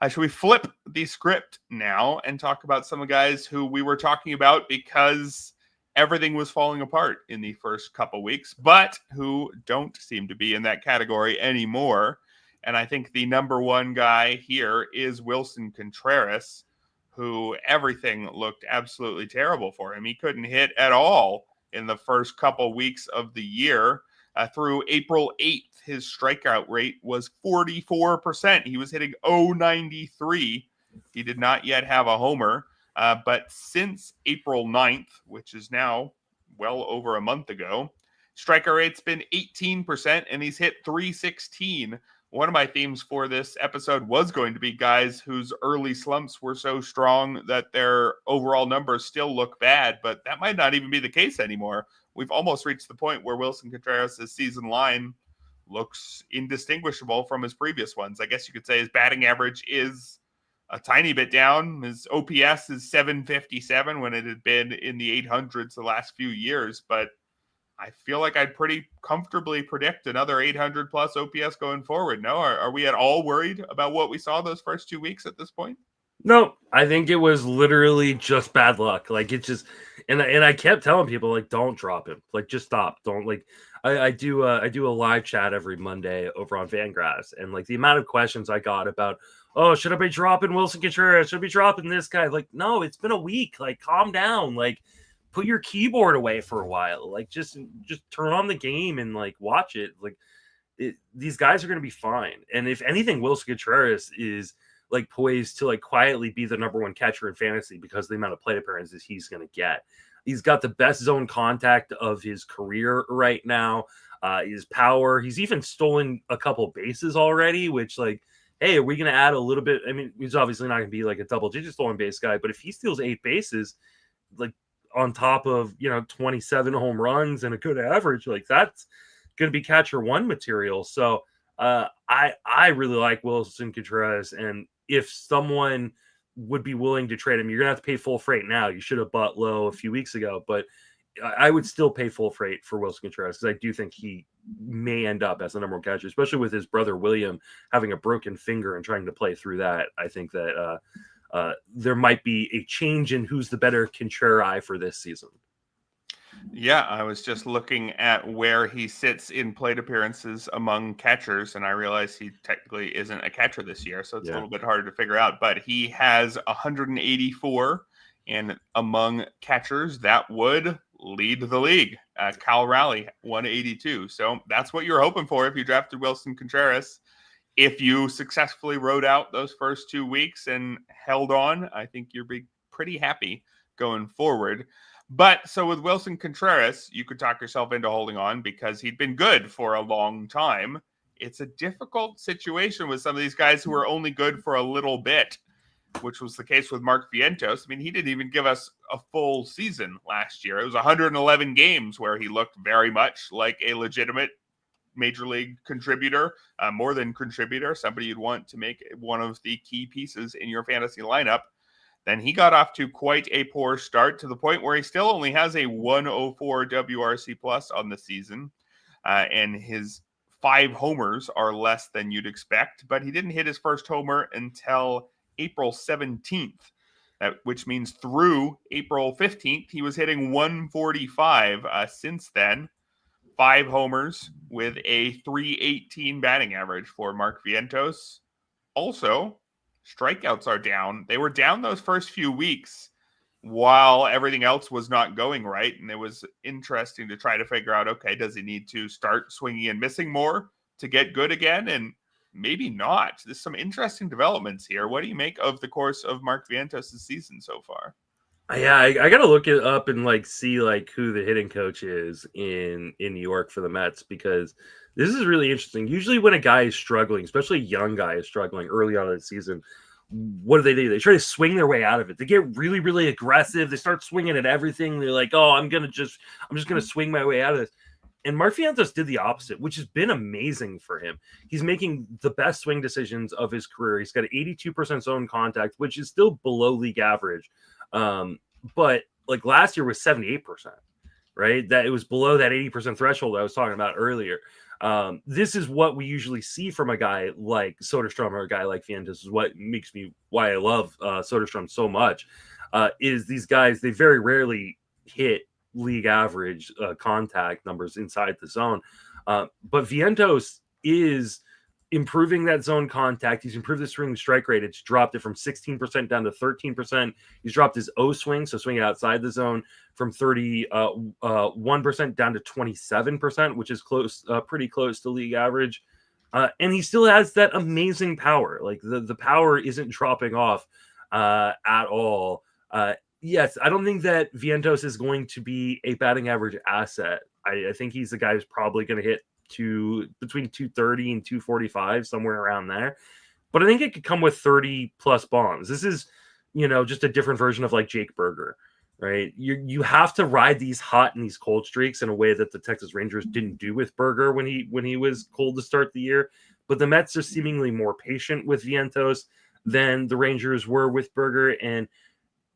Speaker 1: Should we flip the script now and talk about some of the guys who we were talking about because everything was falling apart in the first couple weeks, but who don't seem to be in that category anymore? And I think the number one guy here is Willson Contreras, who everything looked absolutely terrible for him. He couldn't hit at all in the first couple weeks of the year. Through April 8th, his strikeout rate was 44%. He was hitting .093. He did not yet have a homer. But since April 9th, which is now well over a month ago, strikeout rate's been 18%, and he's hit .316. One of my themes for this episode was going to be guys whose early slumps were so strong that their overall numbers still look bad, but that might not even be the case anymore. We've almost reached the point where Willson Contreras' season line looks indistinguishable from his previous ones. I guess you could say his batting average is a tiny bit down. His OPS is 757 when it had been in the 800s the last few years, but I feel like I'd pretty comfortably predict another 800 plus OPS going forward. No, are we at all worried about what we saw those first 2 weeks at this point?
Speaker 2: No, I think it was literally just bad luck. Like it just, and I kept telling people like, don't drop him. Like just stop. Don't like. I do a live chat every Monday over on Fangraphs, and like the amount of questions I got about, oh, should I be dropping Willson Contreras? Should I be dropping this guy? Like, no, it's been a week. Like, calm down. Like, put your keyboard away for a while. Like, just turn on the game and like watch it. Like, these guys are going to be fine. And if anything, Willson Contreras is like poised to like quietly be the number one catcher in fantasy because of the amount of plate appearances he's going to get. He's got the best zone contact of his career right now. His power. He's even stolen a couple bases already, which like, hey, are we going to add a little bit? I mean, he's obviously not going to be like a double-digit stolen base guy, but if he steals 8 bases, like on top of 27 home runs and a good average, like that's going to be catcher one material. So I really like Willson Contreras, and if someone would be willing to trade him, you're gonna have to pay full freight now. You should have bought low a few weeks ago, but I would still pay full freight for Willson Contreras because I do think he may end up as the number one catcher, especially with his brother William having a broken finger and trying to play through that. I think that there might be a change in who's the better Contreras for this season.
Speaker 1: Yeah, I was just looking at where he sits in plate appearances among catchers, and I realize he technically isn't a catcher this year, so it's a little bit harder to figure out. But he has 184, and among catchers, that would lead the league. Cal Raleigh, 182. So that's what you're hoping for if you drafted Willson Contreras. If you successfully rode out those first 2 weeks and held on, I think you'll be pretty happy going forward. But so with Willson Contreras, you could talk yourself into holding on because he'd been good for a long time. It's a difficult situation with some of these guys who are only good for a little bit, which was the case with Mark Vientos. I mean, he didn't even give us a full season last year. It was 111 games where he looked very much like a legitimate major league contributor, more than contributor, somebody you'd want to make one of the key pieces in your fantasy lineup. Then he got off to quite a poor start to the point where he still only has a 104 WRC plus on the season. And his 5 homers are less than you'd expect, but he didn't hit his first homer until April 17th, which means through April 15th, he was hitting 145 since then. 5 homers with a 318 batting average for Mark Vientos. Also, strikeouts are down. They were down those first few weeks while everything else was not going right. And it was interesting to try to figure out, okay, does he need to start swinging and missing more to get good again? And maybe not. There's some interesting developments here. What do you make of the course of Mark Vientos' season so far?
Speaker 2: Yeah, I gotta look it up and like see like who the hitting coach is in New York for the Mets, because this is really interesting. Usually when a guy is struggling, especially a young guy is struggling early on in the season, what do? They try to swing their way out of it. They get really, really aggressive. They start swinging at everything. They're like, oh, I'm just gonna swing my way out of this. And Mark Vientos did the opposite, which has been amazing for him. He's making the best swing decisions of his career. He's got 82% zone contact, which is still below league average. But like last year was 78%, right? That it was below that 80% threshold I was talking about earlier. This is what we usually see from a guy like Soderstrom or a guy like Vientos. Is what makes me why I love Soderstrom so much. Is these guys, they very rarely hit league average contact numbers inside the zone. But Vientos is improving that zone contact. He's improved the swing strike rate. It's dropped it from 16% down to 13%. He's dropped his O swing, so swinging outside the zone, from 31% down to 27%, which is pretty close to league average. And he still has that amazing power. Like the power isn't dropping off at all. Yes, I don't think that Vientos is going to be a batting average asset. I think he's the guy who's probably going to hit between 230 and 245, somewhere around there. But I think it could come with 30 plus bombs. This is, just a different version of like Jake Berger, right? You have to ride these hot and these cold streaks in a way that the Texas Rangers didn't do with Berger when he was cold to start the year. But the Mets are seemingly more patient with Vientos than the Rangers were with Berger. And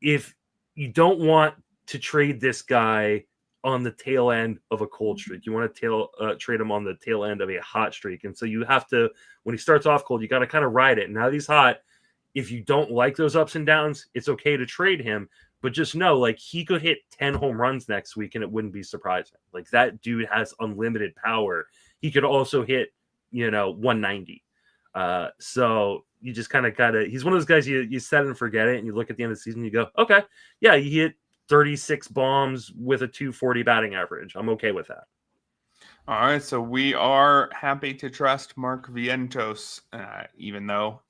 Speaker 2: if you don't want to trade this guy on the tail end of a cold streak, you want to trade him on the tail end of a hot streak. And so you have to, when he starts off cold, you got to kind of ride it. And now he's hot, if you don't like those ups and downs, it's okay to trade him. But just know, like, he could hit 10 home runs next week and it wouldn't be surprising. Like, that dude has unlimited power. He could also hit, 190. So you just kind of he's one of those guys you set and forget it, and you look at the end of the season, you go, okay, yeah, you hit 36 bombs with a 240 batting average. I'm okay with that.
Speaker 1: All right, so we are happy to trust Mark Vientos, even though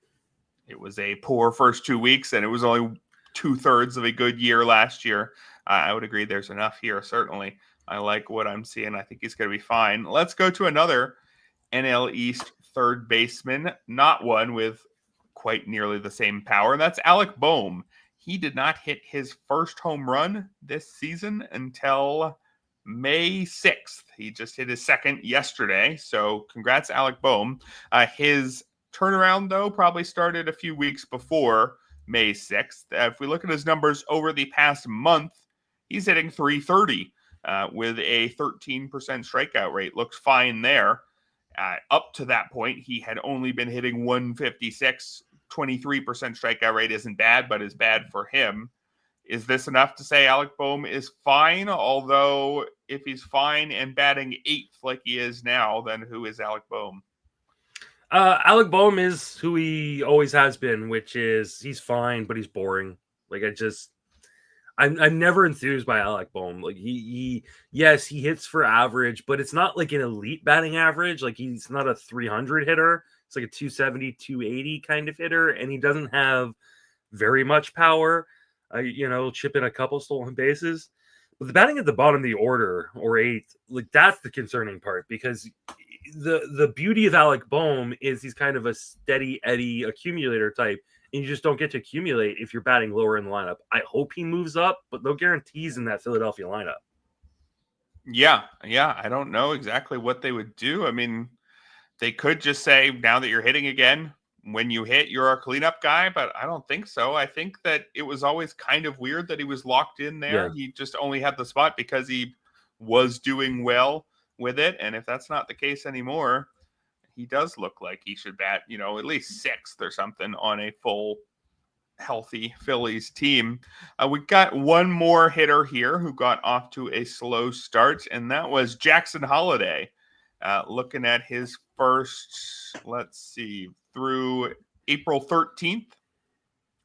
Speaker 1: it was a poor first 2 weeks and it was only 2/3 of a good year last year. I would agree there's enough here, certainly. I like what I'm seeing. I think he's going to be fine. Let's go to another NL East third baseman, not one with quite nearly the same power, and that's Alec Bohm. He did not hit his first home run this season until May 6th. He just hit his second yesterday, so congrats, Alec Bohm. His turnaround, though, probably started a few weeks before May 6th. If we look at his numbers over the past month, he's hitting .330 with a 13% strikeout rate. Looks fine there. Up to that point, he had only been hitting .156. 23% strikeout rate isn't bad, but is bad for him. Is this enough to say Alec Bohm is fine? Although, if he's fine and batting 8th like he is now, then who is Alec Bohm?
Speaker 2: Alec Bohm is who he always has been, which is he's fine, but he's boring. Like, I'm never enthused by Alec Bohm. Like, yes, he hits for average, but it's not like an elite batting average. Like, he's not a 300 hitter. It's like a 270, 280 kind of hitter, and he doesn't have very much power. Chip in a couple stolen bases. But the batting at the bottom of the order, or 8th, like, that's the concerning part, because the beauty of Alec Bohm is he's kind of a steady Eddie accumulator type, and you just don't get to accumulate if you're batting lower in the lineup. I hope he moves up, but no guarantees in that Philadelphia lineup.
Speaker 1: Yeah. I don't know exactly what they would do. I mean, they could just say, now that you're hitting again, when you hit, you're a cleanup guy, but I don't think so. I think that it was always kind of weird that he was locked in there. Yeah. He just only had the spot because he was doing well with it. And if that's not the case anymore, he does look like he should bat, at least 6th or something on a full healthy Phillies team. We got one more hitter here who got off to a slow start, and that was Jackson Holliday. Looking at his first, through April 13th,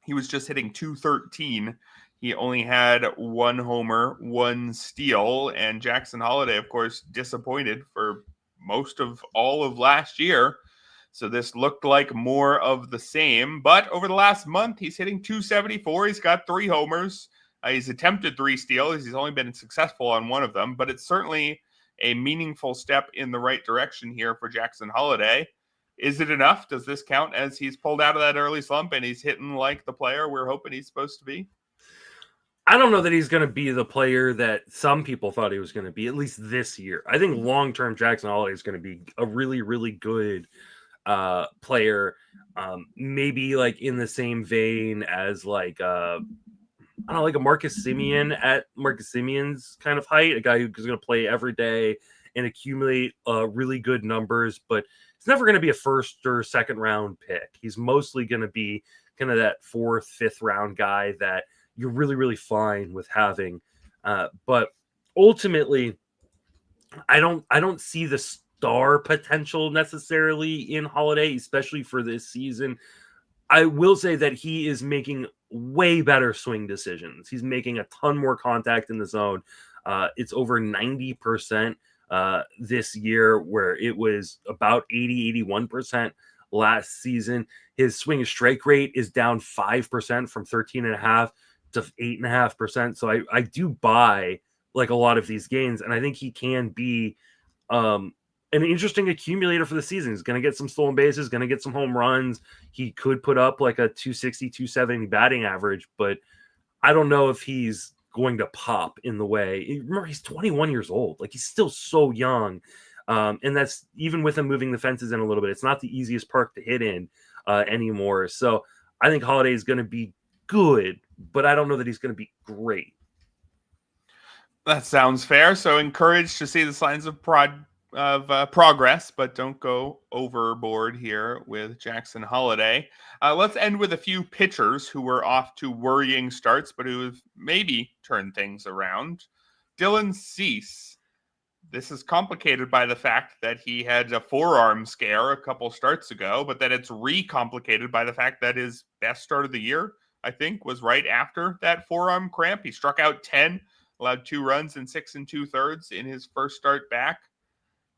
Speaker 1: he was just hitting .213. He only had 1 homer, 1 steal, and Jackson Holliday, of course, disappointed for most of all of last year. So this looked like more of the same. But over the last month, he's hitting .274. He's got 3 homers. He's attempted 3 steals. He's only been successful on 1 of them. But it's certainly a meaningful step in the right direction here for Jackson Holliday. Is it enough? Does this count as he's pulled out of that early slump and he's hitting like the player we're hoping he's supposed to be?
Speaker 2: I don't know that he's going to be the player that some people thought he was going to be, at least this year. I think long-term Jackson Holliday is going to be a really, really good player. Maybe like in the same vein as like a Marcus Semien at Marcus Semien's kind of height, a guy who's going to play every day and accumulate really good numbers, but it's never going to be a first or second round pick. He's mostly going to be kind of that 4th, 5th round guy that you're really, really fine with having. But ultimately, I don't see the star potential necessarily in Holliday, especially for this season. I will say that he is making way better swing decisions. He's making a ton more contact in the zone. It's over 90% this year, where it was about 80, 81% last season. His swing and strike rate is down 5% from 13.5 to 8.5%. So I do buy like a lot of these gains, and I think he can be an interesting accumulator for the season. He's going to get some stolen bases, going to get some home runs. He could put up like a 260, 270 batting average, but I don't know if he's going to pop in the way. Remember, he's 21 years old. Like, he's still so young. And that's even with him moving the fences in a little bit. It's not the easiest park to hit in anymore. So I think Holliday is going to be good, but I don't know that he's going to be great.
Speaker 1: That sounds fair. So encouraged to see the signs of of progress, but don't go overboard here with Jackson Holliday. Let's end with a few pitchers who were off to worrying starts, but who have maybe turned things around. Dylan Cease. This is complicated by the fact that he had a forearm scare a couple starts ago, but that it's recomplicated by the fact that his best start of the year, I think, was right after that forearm cramp. He struck out 10, allowed 2 runs in 6 2/3 in his first start back.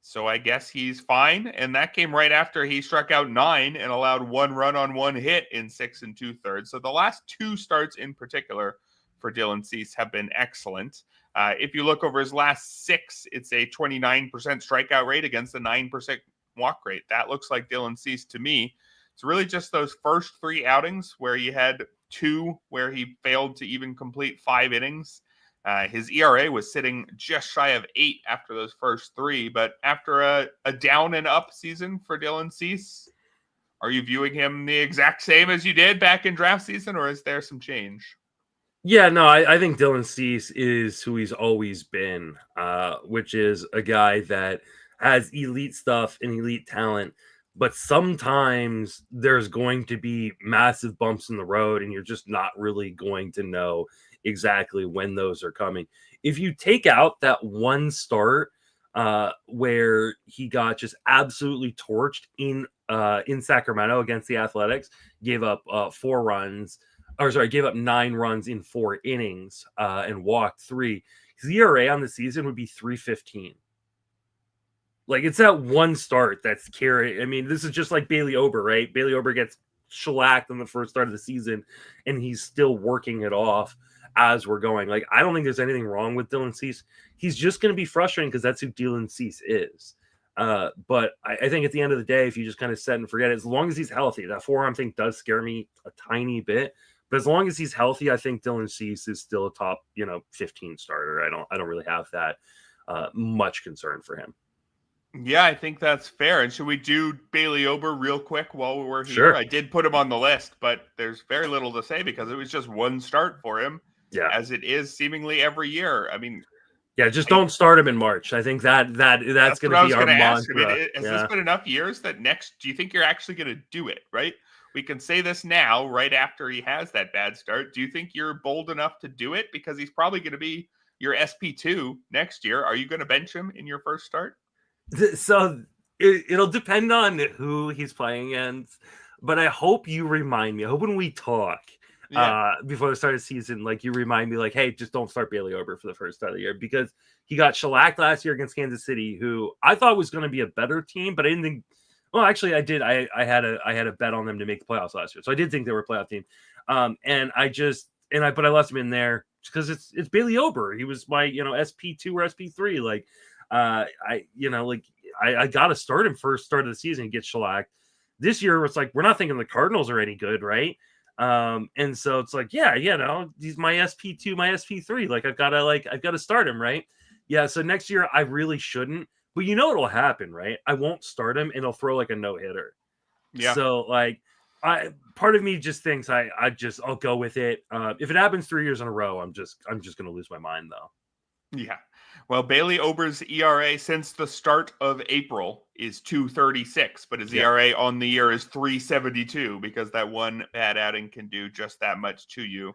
Speaker 1: So I guess he's fine. And that came right after he struck out 9 and allowed 1 run on 1 hit in 6 2/3. So the last 2 starts in particular for Dylan Cease have been excellent. If you look over his last 6, it's a 29% strikeout rate against a 9% walk rate. That looks like Dylan Cease to me. It's really just those first 3 outings where you had 2 where he failed to even complete 5 innings. His ERA was sitting just shy of 8 after those first 3, but after a down and up season for Dylan Cease, are you viewing him the exact same as you did back in draft season, or is there some change?
Speaker 2: Yeah, no, I think Dylan Cease is who he's always been, which is a guy that has elite stuff and elite talent, but sometimes there's going to be massive bumps in the road, and you're just not really going to know exactly when those are coming. If you take out that one start where he got just absolutely torched in Sacramento against the Athletics, gave up 4 runs. Gave up 9 runs in 4 innings and walked 3. His ERA on the season would be 3.15. Like, it's that one start that's carrying. I mean, this is just like Bailey Ober, right? Bailey Ober gets shellacked on the first start of the season, and he's still working it off as we're going. Like, I don't think there's anything wrong with Dylan Cease. He's just going to be frustrating because that's who Dylan Cease is. But I think at the end of the day, if you just kind of set and forget it, as long as he's healthy, that forearm thing does scare me a tiny bit. But as long as he's healthy, I think Dylan Cease is still a top, 15 starter. I don't really have that much concern for him.
Speaker 1: Yeah, I think that's fair. And should we do Bailey Ober real quick while we're here?
Speaker 2: Sure.
Speaker 1: I did put him on the list, but there's very little to say because it was just one start for him.
Speaker 2: Yeah,
Speaker 1: as it is seemingly every year. I mean,
Speaker 2: yeah, just don't start him in March. I think that's going to be our mantra.
Speaker 1: I mean, has this been enough years that do you think you're actually going to do it, right? We can say this now, right after he has that bad start. Do you think you're bold enough to do it? Because he's probably going to be your SP2 next year. Are you going to bench him in your first start?
Speaker 2: So it'll depend on who he's playing against. But I hope you remind me. I hope when we talk before the start of the season, like, you remind me, like, hey, just don't start Bailey Ober for the first start of the year, because he got shellacked last year against Kansas City, who I thought was going to be a better team, but I didn't think. Well, actually, I did. I had a bet on them to make the playoffs last year, so I did think they were a playoff team. But I left him in there because it's Bailey Ober. He was my SP2 or SP3. Like, I got to start him first start of the season and get shellacked. This year it's like we're not thinking the Cardinals are any good, right? And so it's like, he's my SP2, my SP3. Like, I've got to start him, right? Yeah. So next year I really shouldn't. But what'll happen, right? I won't start him, and he'll throw like a no-hitter. Yeah. So, like, part of me just thinks I'll go with it. If it happens 3 years in a row, I'm just gonna lose my mind, though.
Speaker 1: Yeah. Well, Bailey Ober's ERA since the start of April is 2.36, but his ERA on the year is 3.72 because that one bad outing can do just that much to you.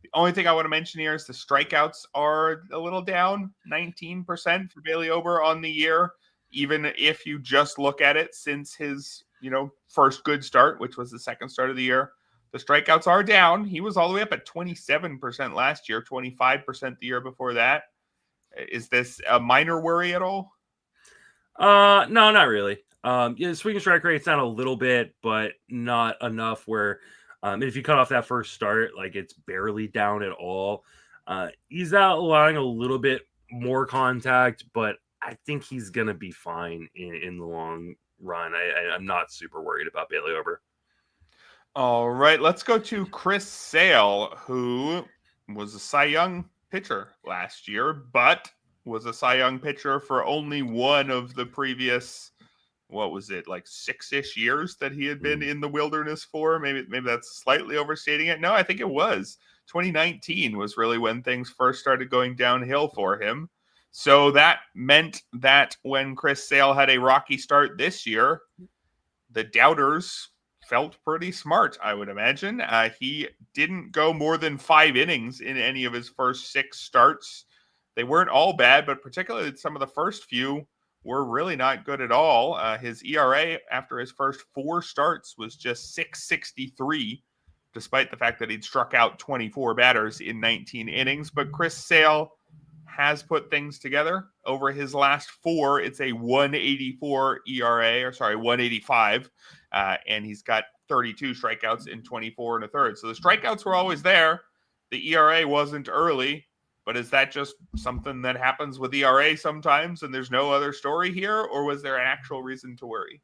Speaker 1: The only thing I want to mention here is the strikeouts are a little down, 19% for Bailey Ober on the year, even if you just look at it since his, first good start, which was the second start of the year. The strikeouts are down. He was all the way up at 27% last year, 25% the year before that. Is this a minor worry at all?
Speaker 2: No, not really. Swing and strike rate's down a little bit, but not enough where if you cut off that first start, like, it's barely down at all. He's out allowing a little bit more contact, but I think he's going to be fine in the long run. I'm not super worried about Bailey Ober.
Speaker 1: All right, let's go to Chris Sale, who was a Cy Young pitcher last year, but was a Cy Young pitcher for only one of the previous, what was it, like 6-ish years that he had been in the wilderness for. Maybe that's slightly overstating it. No, I think it was 2019 was really when things first started going downhill for him. So that meant that when Chris Sale had a rocky start this year, the doubters felt pretty smart, I would imagine. He didn't go more than 5 innings in any of his first 6 starts. They weren't all bad, but particularly some of the first few were really not good at all. His ERA after his first 4 starts was just 6.63, despite the fact that he'd struck out 24 batters in 19 innings. But Chris Sale has put things together. Over his last 4, it's a 184 ERA, 185, and he's got 32 strikeouts in 24 and a third. So the strikeouts were always there. The ERA wasn't early, but is that just something that happens with ERA sometimes and there's no other story here, or was there an actual reason to worry?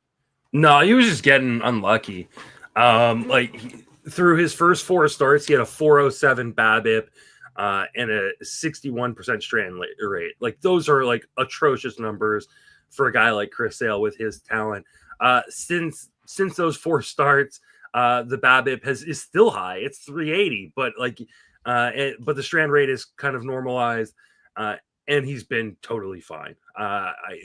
Speaker 2: No, he was just getting unlucky. Through his first 4 starts, he had a 407 BABIP, and a 61% strand rate. Like, those are like atrocious numbers for a guy like Chris Sale with his talent. Since those 4 starts, the BABIP is still high. It's 380, but but the strand rate is kind of normalized, and he's been totally fine.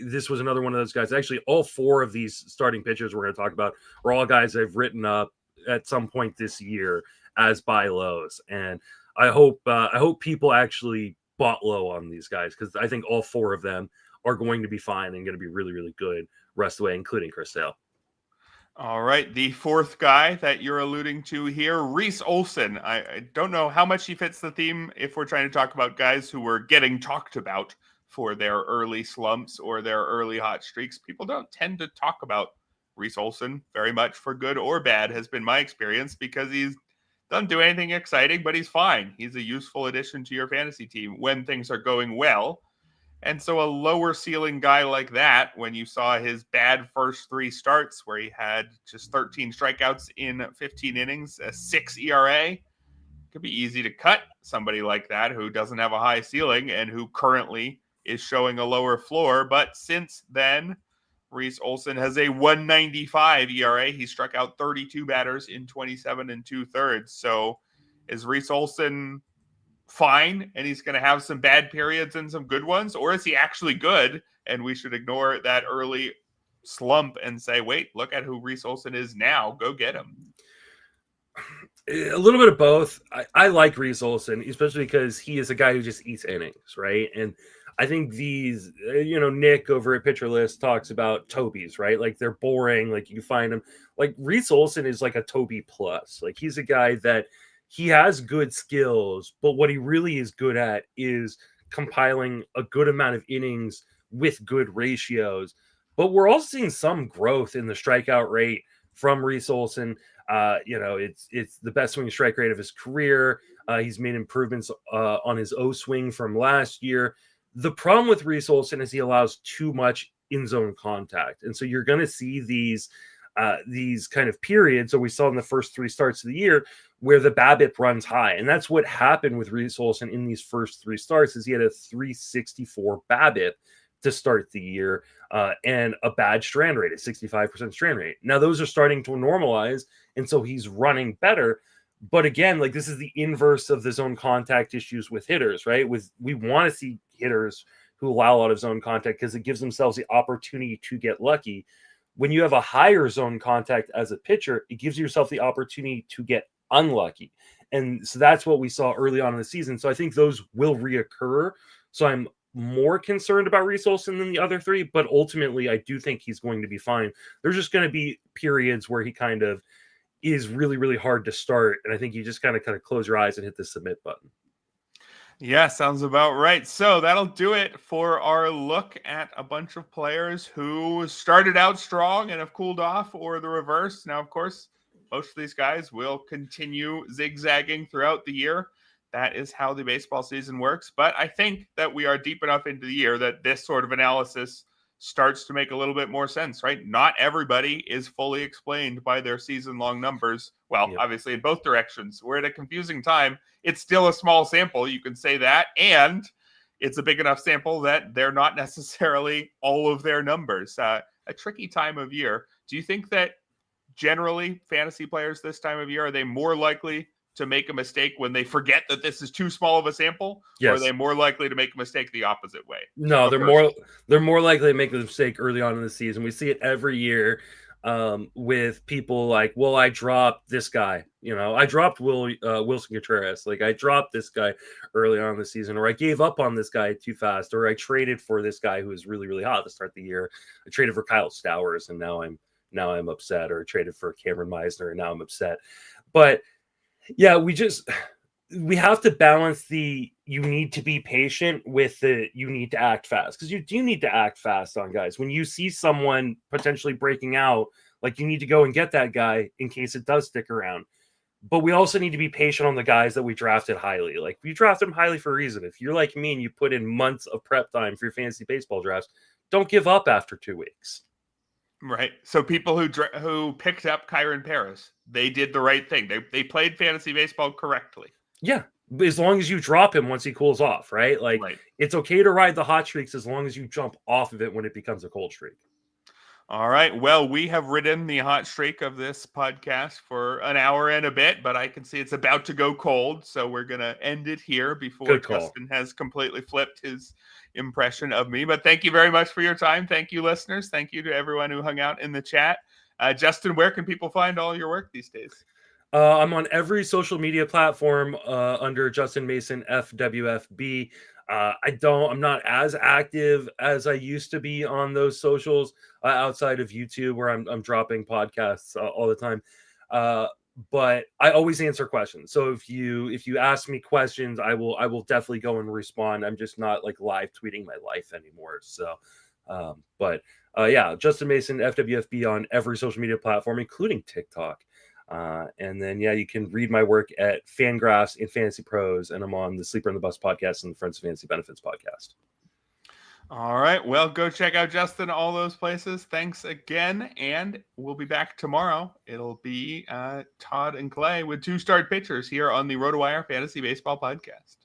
Speaker 2: This was another one of those guys. Actually, all 4 of these starting pitchers we're going to talk about are all guys I've written up at some point this year as buy lows, and I hope people actually bought low on these guys, because I think all 4 of them are going to be fine and going to be really, really good rest of the way, including Chris Sale.
Speaker 1: All right, the 4th guy that you're alluding to here, Reese Olson. I don't know how much he fits the theme if we're trying to talk about guys who were getting talked about for their early slumps or their early hot streaks. People don't tend to talk about Reese Olson very much, for good or bad, has been my experience, because he's doesn't do anything exciting, but he's fine. He's a useful addition to your fantasy team when things are going well. And so a lower ceiling guy like that, when you saw his bad first 3 starts where he had just 13 strikeouts in 15 innings, a 6 ERA, it could be easy to cut somebody like that who doesn't have a high ceiling and who currently is showing a lower floor. But since then, Reese Olson has a 195 ERA. He struck out 32 batters in 27 and 2/3. So is Reese Olson fine and he's going to have some bad periods and some good ones? Or is he actually good and we should ignore that early slump and say, wait, look at who Reese Olson is now. Go get him.
Speaker 2: A little bit of both. I like Reese Olson, especially because he is a guy who just eats innings, right? And I think these, Nick over at Pitcher List talks about Tobies, right? Like, they're boring. Like, you find them. Like, Reese Olson is like a Toby plus. Like, he's a guy that he has good skills, but what he really is good at is compiling a good amount of innings with good ratios. But we're also seeing some growth in the strikeout rate from Reese Olson. It's the best swing strike rate of his career. He's made improvements on his O swing from last year. The problem with Reese Olson is he allows too much in-zone contact. And so you're going to see these kind of periods that we saw in the first 3 starts of the year where the BABIP runs high. And that's what happened with Reese Olson in these first 3 starts, is he had a 364 BABIP to start the year and a bad strand rate, a 65% strand rate. Now those are starting to normalize, and so he's running better. But again, like, this is the inverse of the zone contact issues with hitters, right? We want to see hitters who allow a lot of zone contact because it gives themselves the opportunity to get lucky. When you have a higher zone contact as a pitcher, it gives yourself the opportunity to get unlucky. And so that's what we saw early on in the season. So I think those will reoccur. So I'm more concerned about Reese Olson than the other 3, but ultimately I do think he's going to be fine. There's just going to be periods where he kind of is really, really hard to start. And I think you just kind of close your eyes and hit the submit button.
Speaker 1: Yeah, sounds about right. So that'll do it for our look at a bunch of players who started out strong and have cooled off, or the reverse. Now, of course, most of these guys will continue zigzagging throughout the year. That is how the baseball season works. But I think that we are deep enough into the year that this sort of analysis starts to make a little bit more sense, right? Not everybody is fully explained by their season-long numbers. Well,
Speaker 2: Yep.
Speaker 1: Obviously in both directions. We're at a confusing time. It's still a small sample, you can say that, and it's a big enough sample that they're not necessarily all of their numbers. A tricky time of year. Do you think that generally fantasy players this time of year, are they more likely to make a mistake when they forget that this is too small of a sample?
Speaker 2: Yes.
Speaker 1: Or are they more likely to make a mistake the opposite way?
Speaker 2: No, they're more likely to make the mistake early on in the season. We see it every year with people like, well, I dropped this guy. I dropped Willson Contreras. Like, I dropped this guy early on in the season, or I gave up on this guy too fast, or I traded for this guy who was really, really hot to start the year. I traded for Kyle Stowers, and now I'm upset, or I traded for Cameron Meisner, and now I'm upset. But yeah, we have to balance the you need to be patient with the you need to act fast, because you do need to act fast on guys. When you see someone potentially breaking out, like, you need to go and get that guy in case it does stick around. But we also need to be patient on the guys that we drafted highly. Like, we drafted them highly for a reason. If you're like me and you put in months of prep time for your fantasy baseball drafts, don't give up after 2 weeks.
Speaker 1: Right. So people who picked up Kyren Paris, they did the right thing. They played fantasy baseball correctly.
Speaker 2: Yeah, as long as you drop him once he cools off, right? Like, right. It's okay to ride the hot streaks as long as you jump off of it when it becomes a cold streak.
Speaker 1: All right. Well, we have ridden the hot streak of this podcast for an hour and a bit, but I can see it's about to go cold. So we're going to end it here before Justin has completely flipped his impression of me. But thank you very much for your time. Thank you, listeners. Thank you to everyone who hung out in the chat. Justin, where can people find all your work these days?
Speaker 2: I'm on every social media platform under Justin Mason FWFB. I'm not as active as I used to be on those socials outside of YouTube, where I'm dropping podcasts all the time. But I always answer questions. So if you ask me questions, I will definitely go and respond. I'm just not like live tweeting my life anymore. So, yeah, Justin Mason FWFB on every social media platform, including TikTok. And then, yeah, you can read my work at Fangraphs and Fantasy Pros, and I'm on the Sleeper on the Bus podcast and the Friends of Fantasy Benefits podcast.
Speaker 1: All right. Well, go check out Justin, all those places. Thanks again. And we'll be back tomorrow. It'll be Todd and Clay with 2 start pitchers here on the RotoWire Fantasy Baseball Podcast.